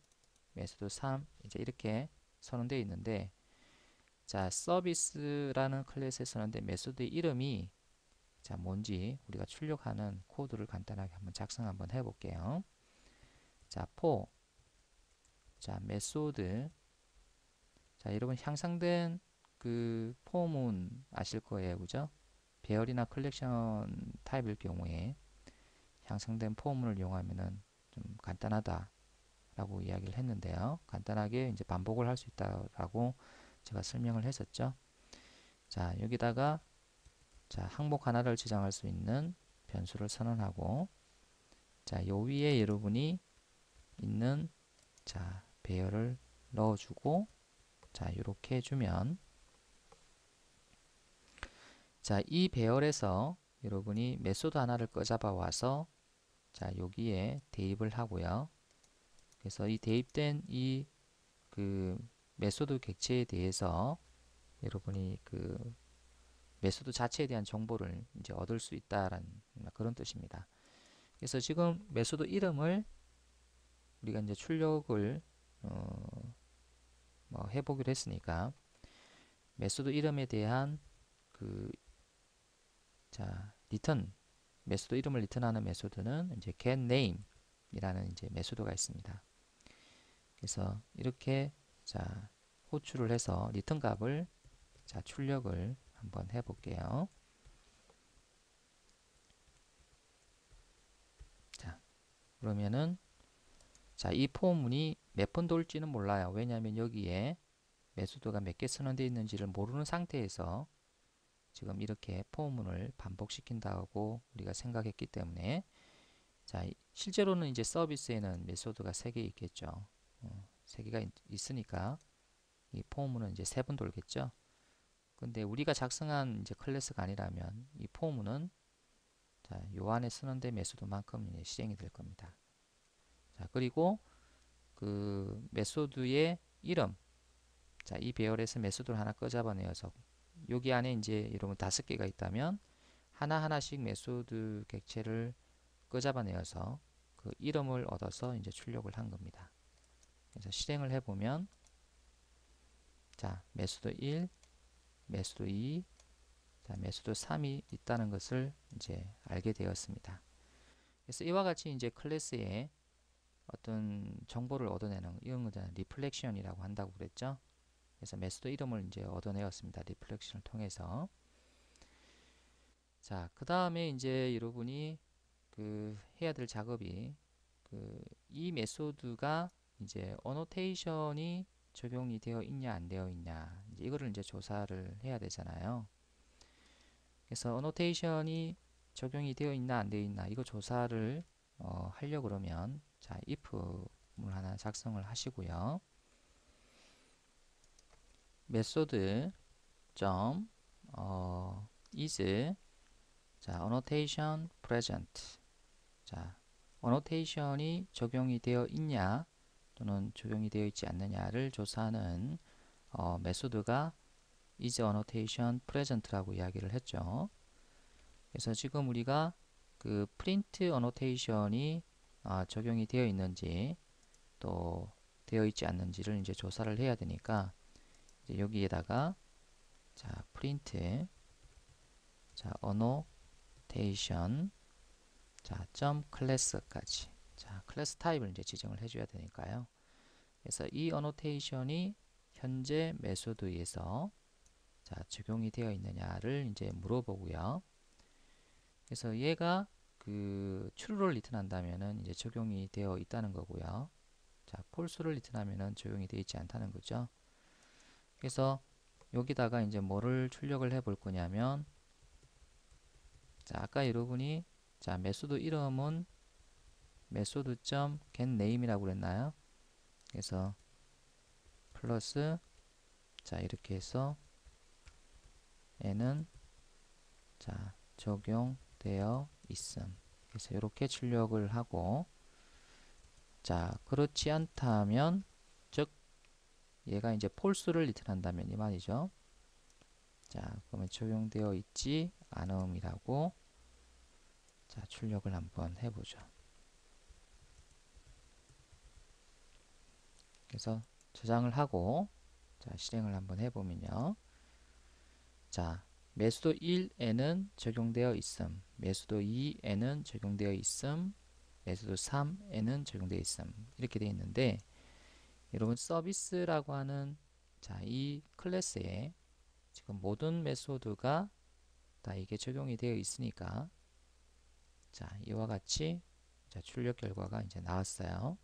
메소드 3 이제 이렇게 선언되어 있는데 자, 서비스라는 클래스에 선언된 메소드의 이름이 자, 뭔지 우리가 출력하는 코드를 간단하게 한번 작성 한번 해볼게요. 자, for 자, 메소드 자, 여러분 향상된 그 폼은 아실 거예요. 그죠? 배열이나 컬렉션 타입일 경우에 향상된 폼을 이용하면은 좀 간단하다 라고 이야기를 했는데요. 간단하게 이제 반복을 할 수 있다라고 제가 설명을 했었죠. 자, 여기다가 자, 항목 하나를 지정할 수 있는 변수를 선언하고 자, 요 위에 여러분이 있는 자, 배열을 넣어주고 자, 이렇게 해주면 자, 이 배열에서 여러분이 메소드 하나를 꺼잡아 와서 자, 여기에 대입을 하고요. 그래서 이 대입된 이 그 메소드 객체에 대해서 여러분이 그 메소드 자체에 대한 정보를 이제 얻을 수 있다라는 그런 뜻입니다. 그래서 지금 메소드 이름을 우리가 이제 출력을 뭐 해보기로 했으니까 메소드 이름에 대한 그 자, 리턴 메소드 이름을 리턴하는 메소드는 이제 getName이라는 이제 메소드가 있습니다. 그래서 이렇게 자, 호출을 해서 리턴 값을 자, 출력을 한번 해볼게요. 자, 그러면은 자, 이 포문이 몇 번 돌지는 몰라요. 왜냐하면 여기에 메소드가 몇 개 선언되어 있는지를 모르는 상태에서 지금 이렇게 포문을 반복시킨다고 우리가 생각했기 때문에 자, 실제로는 이제 서비스에는 메소드가 3개 있겠죠. 3개가 있으니까 이 포문은 이제 3번 돌겠죠. 근데 우리가 작성한 이제 클래스가 아니라면 이 포문은 자, 요 안에 선언된 메소드만큼 이제 실행이 될 겁니다. 자, 그리고 그 메소드의 이름 자, 이 배열에서 메소드를 하나 꺼잡아내어서 여기 안에 이제 여러분 5개가 있다면 하나하나씩 메소드 객체를 끄잡아내어서 그 이름을 얻어서 이제 출력을 한 겁니다. 그래서 실행을 해보면 자, 메소드 1, 메소드 2, 자, 메소드 3이 있다는 것을 이제 알게 되었습니다. 그래서 이와 같이 이제 클래스에 어떤 정보를 얻어내는 이런 거는 리플렉션이라고 한다고 그랬죠. 그래서 메소드 이름을 이제 얻어내었습니다. 리플렉션을 통해서. 자, 그 다음에 이제 여러분이 그 해야 될 작업이 그 이 메소드가 이제 어노테이션이 적용이 되어 있냐 안 되어 있냐 이제 이거를 이제 조사를 해야 되잖아요. 그래서 어노테이션이 적용이 되어 있나 안 되어 있나 이거 조사를 하려고 그러면 자 if물 하나 작성을 하시고요. 메소드 점 is 자 annotation present 자 annotation이 적용이 되어 있냐 또는 적용이 되어 있지 않느냐를 조사하는 메소드가 is annotation present라고 이야기를 했죠. 그래서 지금 우리가 그 print annotation이 적용이 되어 있는지 또 되어 있지 않는지를 이제 조사를 해야 되니까 이제 여기에다가 자 print 자 annotation 자 점 클래스까지 자 클래스 타입을 이제 지정을 해줘야 되니까요. 그래서 이 annotation이 현재 메소드에서 자 적용이 되어 있느냐를 이제 물어보고요. 그래서 얘가 그 true를 리턴한다면은 이제 적용이 되어 있다는 거고요. 자 false를 리턴하면은 적용이 되어 있지 않다는 거죠. 그래서 여기다가 이제 뭐를 출력을 해 볼 거냐면 자 아까 여러분이 자 메소드 이름은 methodgetName이라고 그랬나요? 그래서 플러스 자 이렇게 해서 얘는 자 적용되어 있음. 그래서 이렇게 출력을 하고 자 그렇지 않다면 즉 얘가 이제 false를 리턴한다면 이 말이죠. 자 그러면 적용되어 있지 않음이라고 자 출력을 한번 해보죠. 그래서 저장을 하고 자 실행을 한번 해보면요. 자 메소드 1에는 적용되어 있음, 메소드 2에는 적용되어 있음, 메소드 3에는 적용되어 있음 이렇게 되어 있는데 여러분 서비스라고 하는 자 이 클래스에 지금 모든 메소드가 다 이게 적용이 되어 있으니까 자 이와 같이 자 출력 결과가 이제 나왔어요.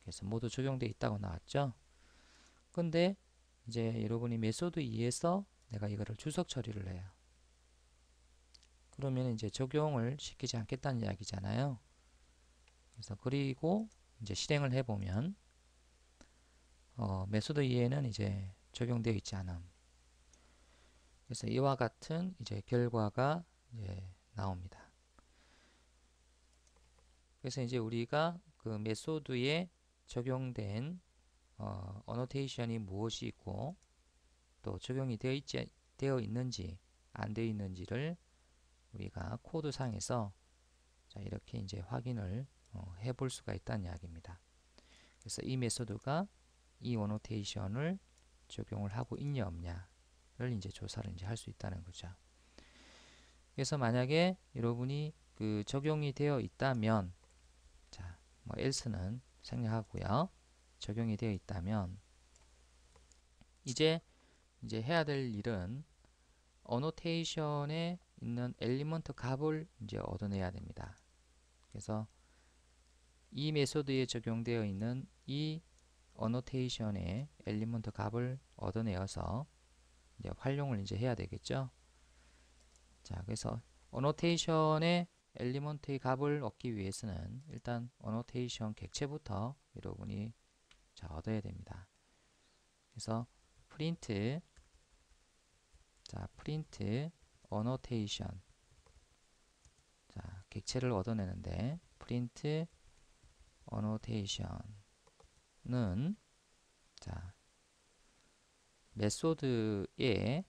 그래서 모두 적용되어 있다고 나왔죠. 근데 이제 여러분이 메소드 2에서 내가 이거를 주석 처리를 해요. 그러면 이제 적용을 시키지 않겠다는 이야기잖아요. 그래서 그리고 이제 실행을 해보면 메소드 2에는 이제 적용되어 있지 않음. 그래서 이와 같은 이제 결과가 이제 나옵니다. 그래서 이제 우리가 그 메소드에 적용된 어노테이션이 무엇이 있고 또 적용이 되어 있는지 안 되어 있는지를 우리가 코드 상에서 자 이렇게 이제 확인을 해볼 수가 있다는 이야기입니다. 그래서 이 메소드가 이 어노테이션을 적용을 하고 있냐 없냐를 이제 조사를 이제 할 수 있다는 거죠. 그래서 만약에 여러분이 그 적용이 되어 있다면 자, 뭐 else는 생략하고요. 적용이 되어 있다면 이제 해야 될 일은 어노테이션에 있는 엘리먼트 값을 이제 얻어내야 됩니다. 그래서 이 메소드에 적용되어 있는 이 어노테이션의 엘리먼트 값을 얻어내어서 이제 활용을 이제 해야 되겠죠. 자, 그래서 어노테이션의 엘리먼트의 값을 얻기 위해서는 일단 어노테이션 객체부터 여러분이 자 얻어야 됩니다. 그래서 프린트 자 프린트 어노테이션 자 객체를 얻어내는데 프린트 어노테이션은 자 메소드에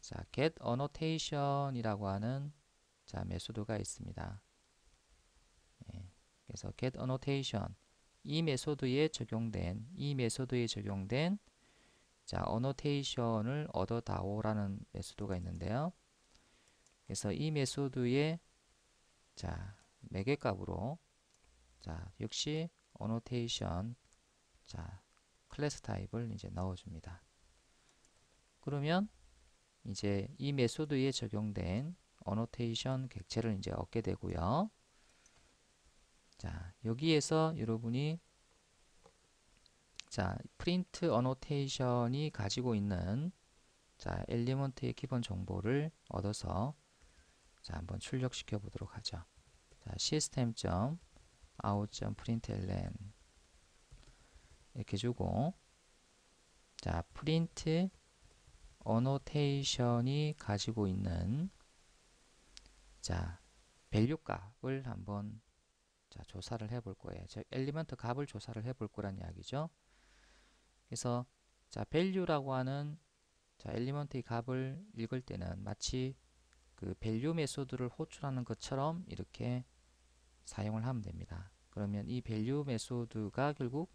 자, get annotation이라고 하는 자, 메소드가 있습니다. 예, 그래서 get annotation 이 메소드에 적용된 자, annotation을 얻어다오라는 메소드가 있는데요. 그래서 이 메소드에 자, 매개 값으로 자, 역시 annotation 자, 클래스 타입을 이제 넣어줍니다. 그러면 이제 이 메소드에 적용된 annotation 객체를 이제 얻게 되고요. 자, 여기에서 여러분이 자, print annotation이 가지고 있는 자, 엘리먼트의 기본 정보를 얻어서 자, 한번 출력시켜 보도록 하죠. 자, system.out.println 이렇게 주고 자, print annotation이 가지고 있는 자, 밸류 값을 한번 자, 조사를 해 볼 거예요. 즉 엘리먼트 값을 조사를 해 볼 거란 이야기죠. 그래서 자, value라고 하는 자, 엘리먼트의 값을 읽을 때는 마치 그 value 메소드를 호출하는 것처럼 이렇게 사용을 하면 됩니다. 그러면 이 value 메소드가 결국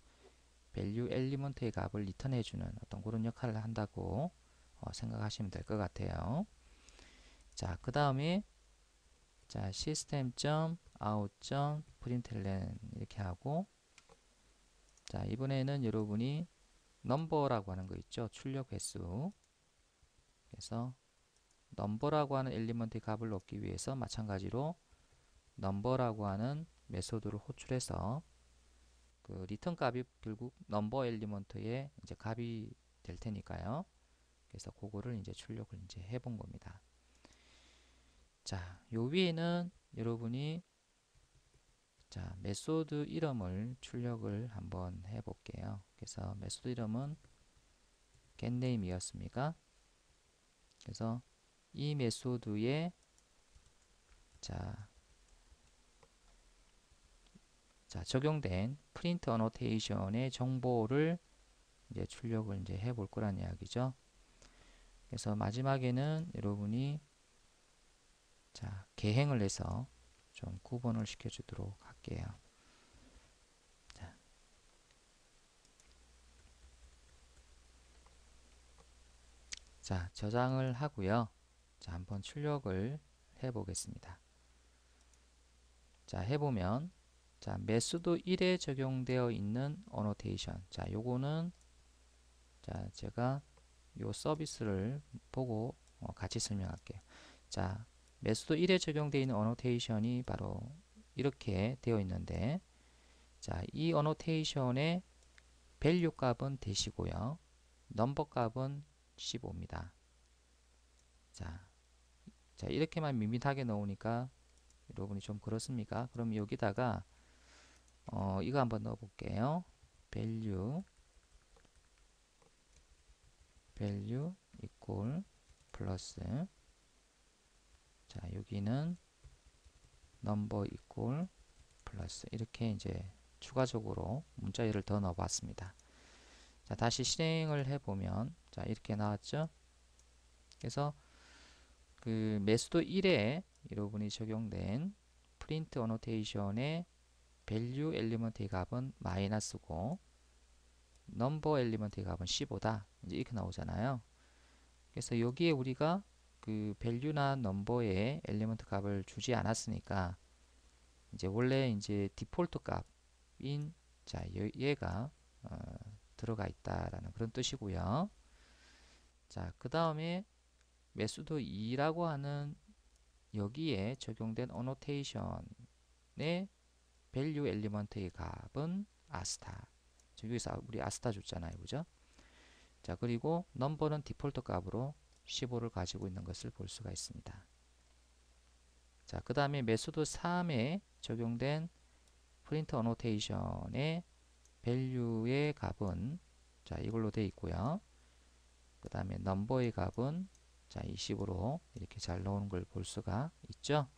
value 엘리먼트의 값을 리턴해 주는 어떤 그런 역할을 한다고 생각하시면 될 것 같아요. 자, 그 다음에 자, system.out.println 이렇게 하고 자, 이번에는 여러분이 number라고 하는 거 있죠. 출력 횟수. 그래서 number라고 하는 엘리먼트의 값을 얻기 위해서 마찬가지로 number라고 하는 메소드를 호출해서 그 리턴 값이 결국 number 엘리먼트의 이제 값이 될 테니까요. 그래서 그거를 이제 출력을 이제 해본 겁니다. 자, 요 위에는 여러분이 자, 메소드 이름을 출력을 한번 해 볼게요. 그래서 메소드 이름은 getName이었습니까? 그래서 이 메소드에 자, 적용된 print annotation의 정보를 이제 출력을 이제 해볼 거란 이야기죠. 그래서 마지막에는 여러분이 자, 개행을 해서 좀 구분을 시켜 주도록 할게요. 자, 자, 저장을 하고요. 자, 한번 출력을 해 보겠습니다. 자, 해보면 자, 메소드 1에 적용되어 있는 annotation. 자, 요거는 자, 제가 요 서비스를 보고 같이 설명할게요. 자, 메소드 1에 적용되어 있는 annotation이 바로 이렇게 되어 있는데 자, 이 annotation의 value 값은 대시고요. number 값은 15입니다. 자, 이렇게만 밋밋하게 넣으니까 여러분이 좀 그렇습니까? 그럼 여기다가 이거 한번 넣어 볼게요. value equal 플러스 자, 여기는 number equal 플러스 이렇게 이제 추가적으로 문자열을 더 넣어 봤습니다. 자, 다시 실행을 해 보면 자, 이렇게 나왔죠? 그래서 그 메소드 1에 여러분이 적용된 print annotation의 value 엘리먼트의 값은 마이너스고 number 엘리먼트의 값은 15다. 이제 이렇게 나오잖아요. 그래서 여기에 우리가 그 value나 number의 엘리먼트 값을 주지 않았으니까 이제 원래 이제 디폴트 값인 자, 얘가 들어가 있다라는 그런 뜻이고요. 자, 그 다음에 메소드 2라고 하는 여기에 적용된 annotation의 value 엘리먼트의 값은 아스타. 여기서 우리 아스타 줬잖아요. 그죠? 자, 그리고 넘버는 디폴트 값으로 15를 가지고 있는 것을 볼 수가 있습니다. 자, 그 다음에 메소드 3에 적용된 print annotation의 value의 값은 자, 이걸로 되어 있고요. 그 다음에 number의 값은 자, 20으로 이렇게 잘 나오는 걸 볼 수가 있죠.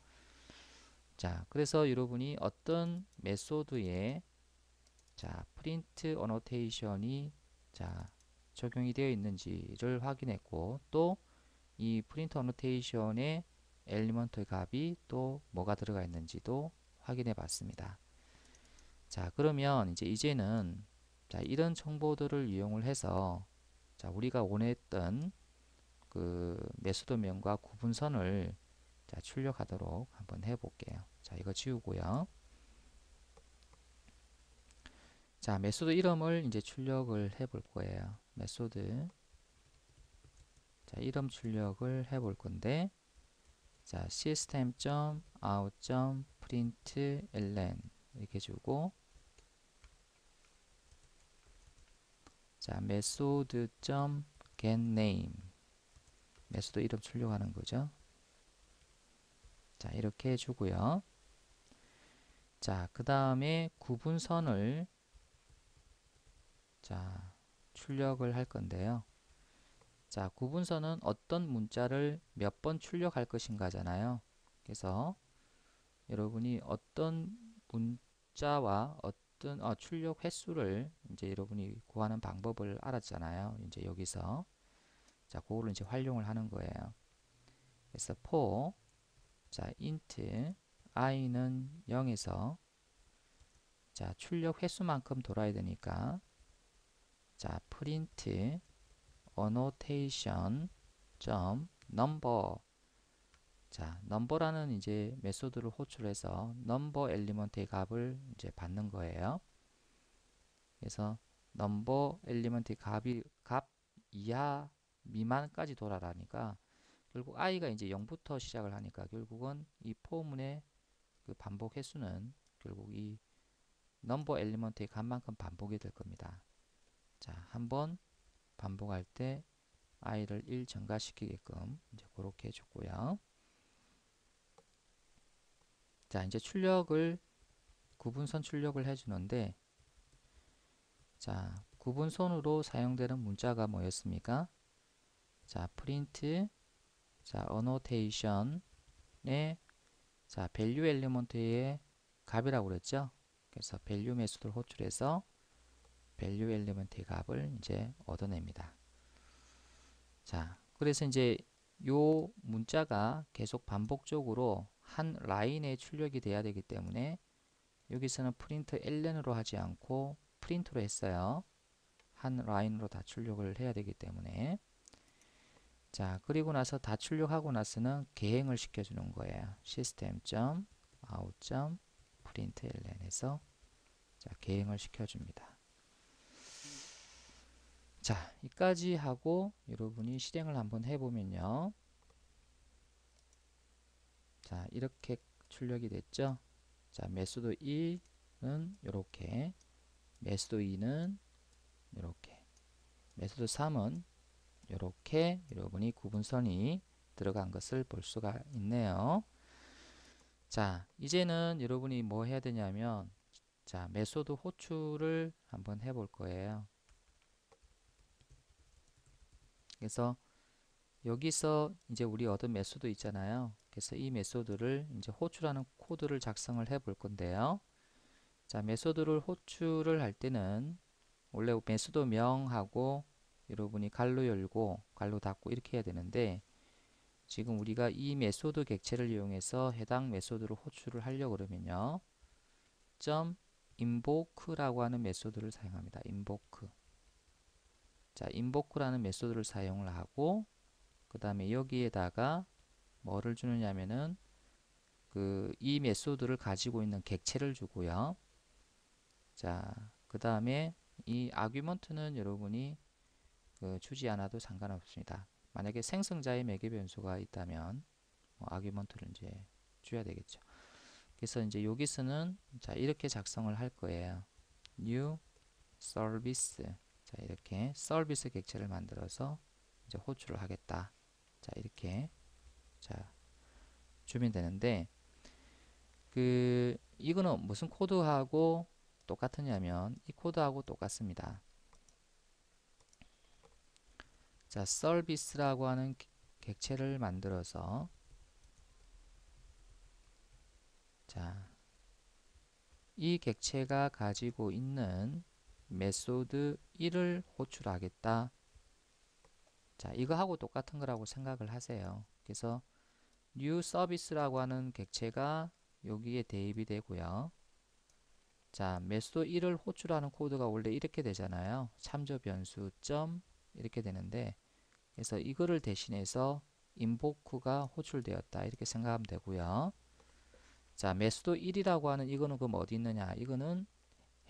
자, 그래서 여러분이 어떤 메소드에 자, print annotation이 자, 적용이 되어 있는지를 확인했고 또 이 프린트 어노테이션의 엘리먼트 값이 또 뭐가 들어가 있는지도 확인해 봤습니다. 자, 그러면 이제는 자, 이런 정보들을 이용을 해서 자, 우리가 원했던 그 메소드명과 구분선을 자, 출력하도록 한번 해볼게요. 자, 이거 지우고요. 자, 메소드 이름을 이제 출력을 해볼 거예요. 메소드. 자, 이름 출력을 해볼 건데, 자, system.out.println 이렇게 주고, 자, method.getName 메소드 이름 출력하는 거죠. 자, 이렇게 해주고요. 자, 그 다음에 구분선을 자, 출력을 할 건데요. 자, 구분선은 어떤 문자를 몇 번 출력할 것인가잖아요. 그래서 여러분이 어떤 문자와 어떤 출력 횟수를 이제 여러분이 구하는 방법을 알았잖아요. 이제 여기서 자, 그거를 이제 활용을 하는 거예요. 그래서 for 자, int i는 0에서 자, 출력 횟수만큼 돌아야 되니까 자, print annotation number 자, number라는 이제 메소드를 호출해서 number 엘리먼트의 값을 이제 받는 거예요. 그래서 number 엘리먼트의 값 이하 미만까지 돌아라니까 결국 i가 이제 0부터 시작을 하니까 결국은 이 포문의 그 반복 횟수는 결국 이 넘버 엘리먼트의 값만큼 반복이 될 겁니다. 자, 한번 반복할 때 i를 1 증가시키게끔 이제 그렇게 해줬고요. 자, 이제 구분선 출력을 해주는데, 자, 구분선으로 사용되는 문자가 뭐였습니까? 자, print, 자, annotation의, 자, value 엘리먼트의 값이라고 그랬죠? 그래서 value 메소드를 호출해서 value 엘리먼트의 값을 이제 얻어냅니다. 자, 그래서 이제 요 문자가 계속 반복적으로 한 라인에 출력이 돼야 되기 때문에 여기서는 프린트 ln으로 하지 않고 프린트로 했어요. 한 라인으로 다 출력을 해야 되기 때문에 자, 그리고 나서 다 출력하고 나서는 계행을 시켜주는 거예요. system.out.println에서 자, 계행을 시켜줍니다. 자, 여기까지 하고 여러분이 실행을 한번 해보면요. 자, 이렇게 출력이 됐죠. 자, 메소드 1은 이렇게, 메소드 2는 이렇게, 메소드 3은 이렇게 여러분이 구분선이 들어간 것을 볼 수가 있네요. 자, 이제는 여러분이 뭐 해야 되냐면 자, 메소드 호출을 한번 해볼 거예요. 그래서 여기서 이제 우리 얻은 메소드 있잖아요. 그래서 이 메소드를 이제 호출하는 코드를 작성을 해 볼 건데요. 자, 메소드를 호출을 할 때는 원래 메소드 명하고 여러분이 갈로 열고 갈로 닫고 이렇게 해야 되는데 지금 우리가 이 메소드 객체를 이용해서 해당 메소드를 호출을 하려고 그러면요. invoke라고 하는 메소드를 사용합니다. invoke. 자, invoke라는 메소드를 사용을 하고 그 다음에 여기에다가 뭐를 주느냐면은 이 메소드를 가지고 있는 객체를 주고요. 자, 그 다음에 이 아규먼트는 여러분이 주지 않아도 상관없습니다. 만약에 생성자의 매개 변수가 있다면 아규먼트를 이제 줘야 되겠죠. 그래서 이제 여기서는 자, 이렇게 작성을 할 거예요. new service. 자, 이렇게 서비스 객체를 만들어서 이제 호출을 하겠다. 자, 이렇게 자, 주면 되는데 이거는 무슨 코드하고 똑같으냐면 이 코드하고 똑같습니다. 자, 서비스라고 하는 객체를 만들어서 자, 이 객체가 가지고 있는 메소드 1을 호출하겠다. 자, 이거하고 똑같은 거라고 생각을 하세요. 그래서 new service라고 하는 객체가 여기에 대입이 되고요. 자, 메소드 1을 호출하는 코드가 원래 이렇게 되잖아요. 참조 변수 점 이렇게 되는데, 그래서 이거를 대신해서 invoke가 호출되었다 이렇게 생각하면 되고요. 자, 메소드 1이라고 하는 이거는 그럼 어디 있느냐? 이거는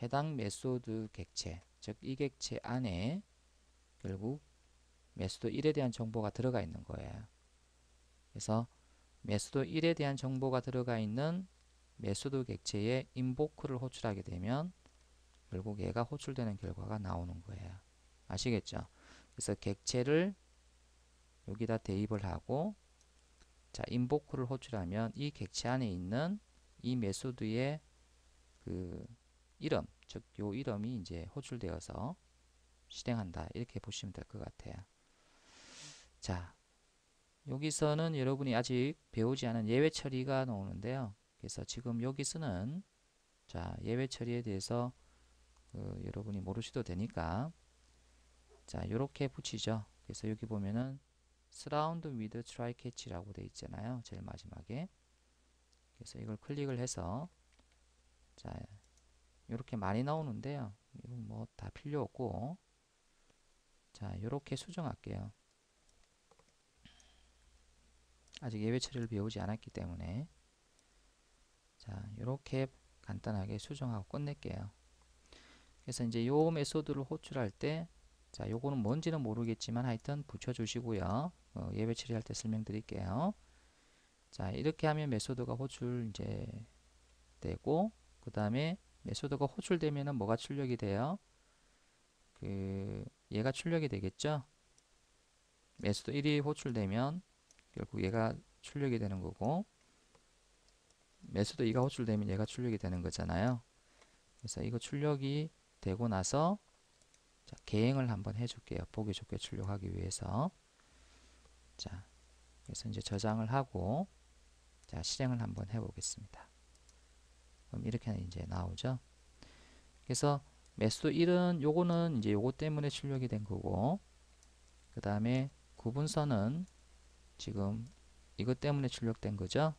해당 메소드 객체, 즉 이 객체 안에 결국 메소드 1에 대한 정보가 들어가 있는 거예요. 그래서 메소드 1에 대한 정보가 들어가 있는 메소드 객체에 invoke를 호출하게 되면 결국 얘가 호출되는 결과가 나오는 거예요. 아시겠죠? 그래서 객체를 여기다 대입을 하고, 자, invoke를 호출하면 이 객체 안에 있는 이 메소드의 그 이름, 즉 요 이름이 이제 호출되어서 실행한다 이렇게 보시면 될 것 같아요. 자, 여기서는 여러분이 아직 배우지 않은 예외 처리가 나오는데요. 그래서 지금 여기 쓰는 자, 예외 처리에 대해서 여러분이 모르셔도 되니까 자, 요렇게 붙이죠. 그래서 여기 보면은 surround with try catch라고 되어 있잖아요. 제일 마지막에. 그래서 이걸 클릭을 해서 자, 요렇게 많이 나오는데요. 이건 뭐 다 필요 없고 자, 요렇게 수정할게요. 아직 예외 처리를 배우지 않았기 때문에 자, 요렇게 간단하게 수정하고 끝낼게요. 그래서 이제 요 메소드를 호출할 때 자, 요거는 뭔지는 모르겠지만 하여튼 붙여주시고요. 예외 처리할 때 설명드릴게요. 자, 이렇게 하면 메소드가 호출 이제 되고, 그 다음에 메소드가 호출되면은 뭐가 출력이 돼요? 얘가 출력이 되겠죠? 메소드 1이 호출되면 결국 얘가 출력이 되는 거고, 메소드 2가 호출되면 얘가 출력이 되는 거잖아요. 그래서 이거 출력이 되고 나서 자, 개행을 한번 해줄게요. 보기 좋게 출력하기 위해서. 자, 그래서 이제 저장을 하고 자, 실행을 한번 해보겠습니다. 그럼 이렇게 이제 나오죠. 그래서 메소드 1은 요거는 이제 요거 때문에 출력이 된 거고, 그 다음에 구분서는 지금 이것 때문에 출력된 거죠.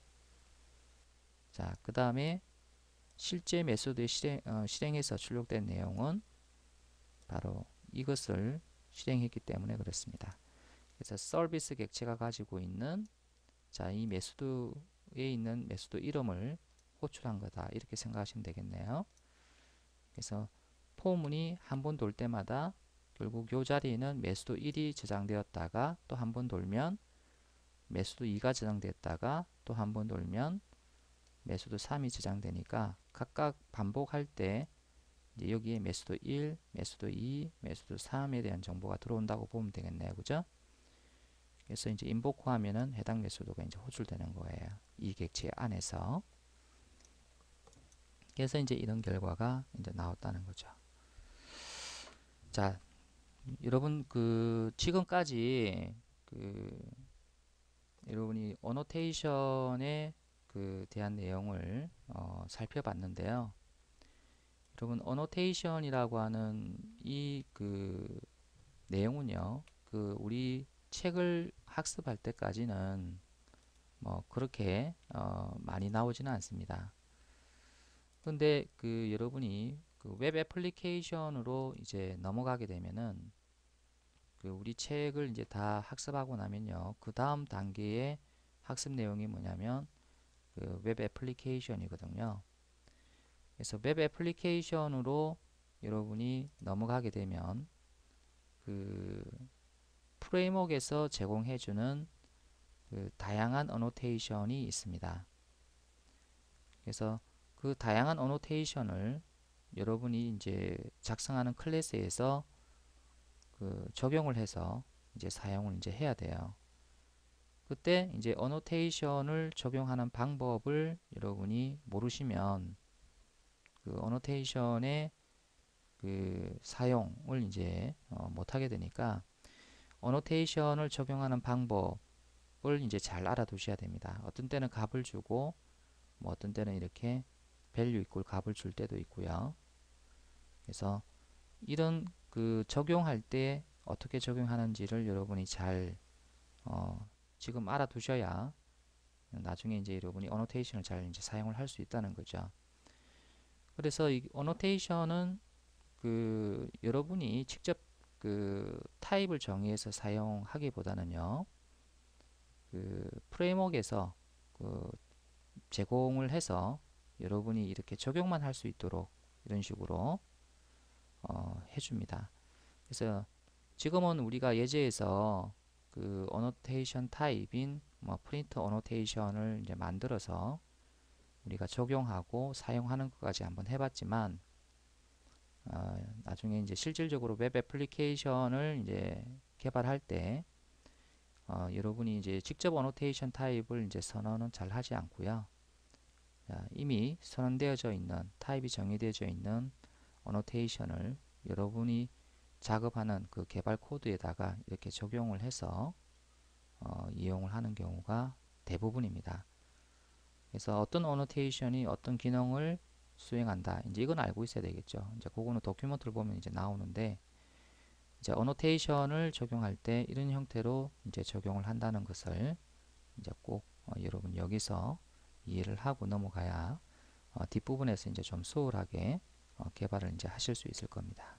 자, 그 다음에 실제 메소드의 실행해서 출력된 내용은 바로 이것을 실행했기 때문에 그렇습니다. 그래서 서비스 객체가 가지고 있는 자, 이 메소드에 있는 메소드 이름을 호출한 거다 이렇게 생각하시면 되겠네요. 그래서 포문이 한 번 돌 때마다 결국 이 자리에는 메소드 1이 저장되었다가 또 한 번 돌면 메소드 2가 저장됐다가 또 한 번 돌면 메소드 3이 저장되니까 각각 반복할 때 이제 여기에 메소드 1, 메소드 2, 메소드 3에 대한 정보가 들어온다고 보면 되겠네요. 그죠? 그래서 이제 인보크 하면은 해당 메소드가 이제 호출되는 거예요. 이 객체 안에서. 그래서 이제 이런 결과가 이제 나왔다는 거죠. 자, 여러분 지금까지 여러분이 어노테이션에 대한 내용을 살펴봤는데요. 여러분 어노테이션이라고 하는 이 내용은요. 우리 책을 학습할 때까지는 뭐 그렇게 많이 나오지는 않습니다. 근데 여러분이 웹 애플리케이션으로 이제 넘어가게 되면은 우리 책을 이제 다 학습하고 나면요. 그 다음 단계의 학습 내용이 뭐냐면 웹 애플리케이션이거든요. 그래서 웹 애플리케이션으로 여러분이 넘어가게 되면 프레임워크에서 제공해주는 다양한 어노테이션이 있습니다. 그래서 그 다양한 어노테이션을 여러분이 이제 작성하는 클래스에서 적용을 해서 이제 사용을 이제 해야 돼요. 그때 이제 어노테이션을 적용하는 방법을 여러분이 모르시면 어노테이션의 사용을 이제 못하게 되니까 어노테이션을 적용하는 방법을 이제 잘 알아두셔야 됩니다. 어떤 때는 값을 주고 뭐 어떤 때는 이렇게 value equal 값을 줄 때도 있고요. 그래서 이런 적용할 때 어떻게 적용하는지를 여러분이 잘 지금 알아두셔야 나중에 이제 여러분이 어노테이션을 잘 이제 사용을 할 수 있다는 거죠. 그래서 이 어노테이션은 그 여러분이 직접 그 타입을 정의해서 사용하기보다는요, 그 프레임워크에서 그 제공을 해서 여러분이 이렇게 적용만 할 수 있도록 이런 식으로 해줍니다. 그래서 지금은 우리가 예제에서 그 어노테이션 타입인 뭐 프린트 어노테이션을 이제 만들어서 우리가 적용하고 사용하는 것까지 한번 해봤지만 나중에 이제 실질적으로 웹 애플리케이션을 이제 개발할 때 여러분이 이제 직접 어노테이션 타입을 이제 선언은 잘 하지 않고요. 이미 선언되어져 있는 타입이 정의되어져 있는 어노테이션을 여러분이 작업하는 그 개발 코드에다가 이렇게 적용을 해서 이용을 하는 경우가 대부분입니다. 그래서 어떤 어노테이션이 어떤 기능을 수행한다. 이제 이건 알고 있어야 되겠죠. 이제 그거는 도큐멘트를 보면 이제 나오는데 이제 어노테이션을 적용할 때 이런 형태로 이제 적용을 한다는 것을 이제 꼭 여러분 여기서 이해를 하고 넘어가야 뒷부분에서 이제 좀 수월하게 개발을 이제 하실 수 있을 겁니다.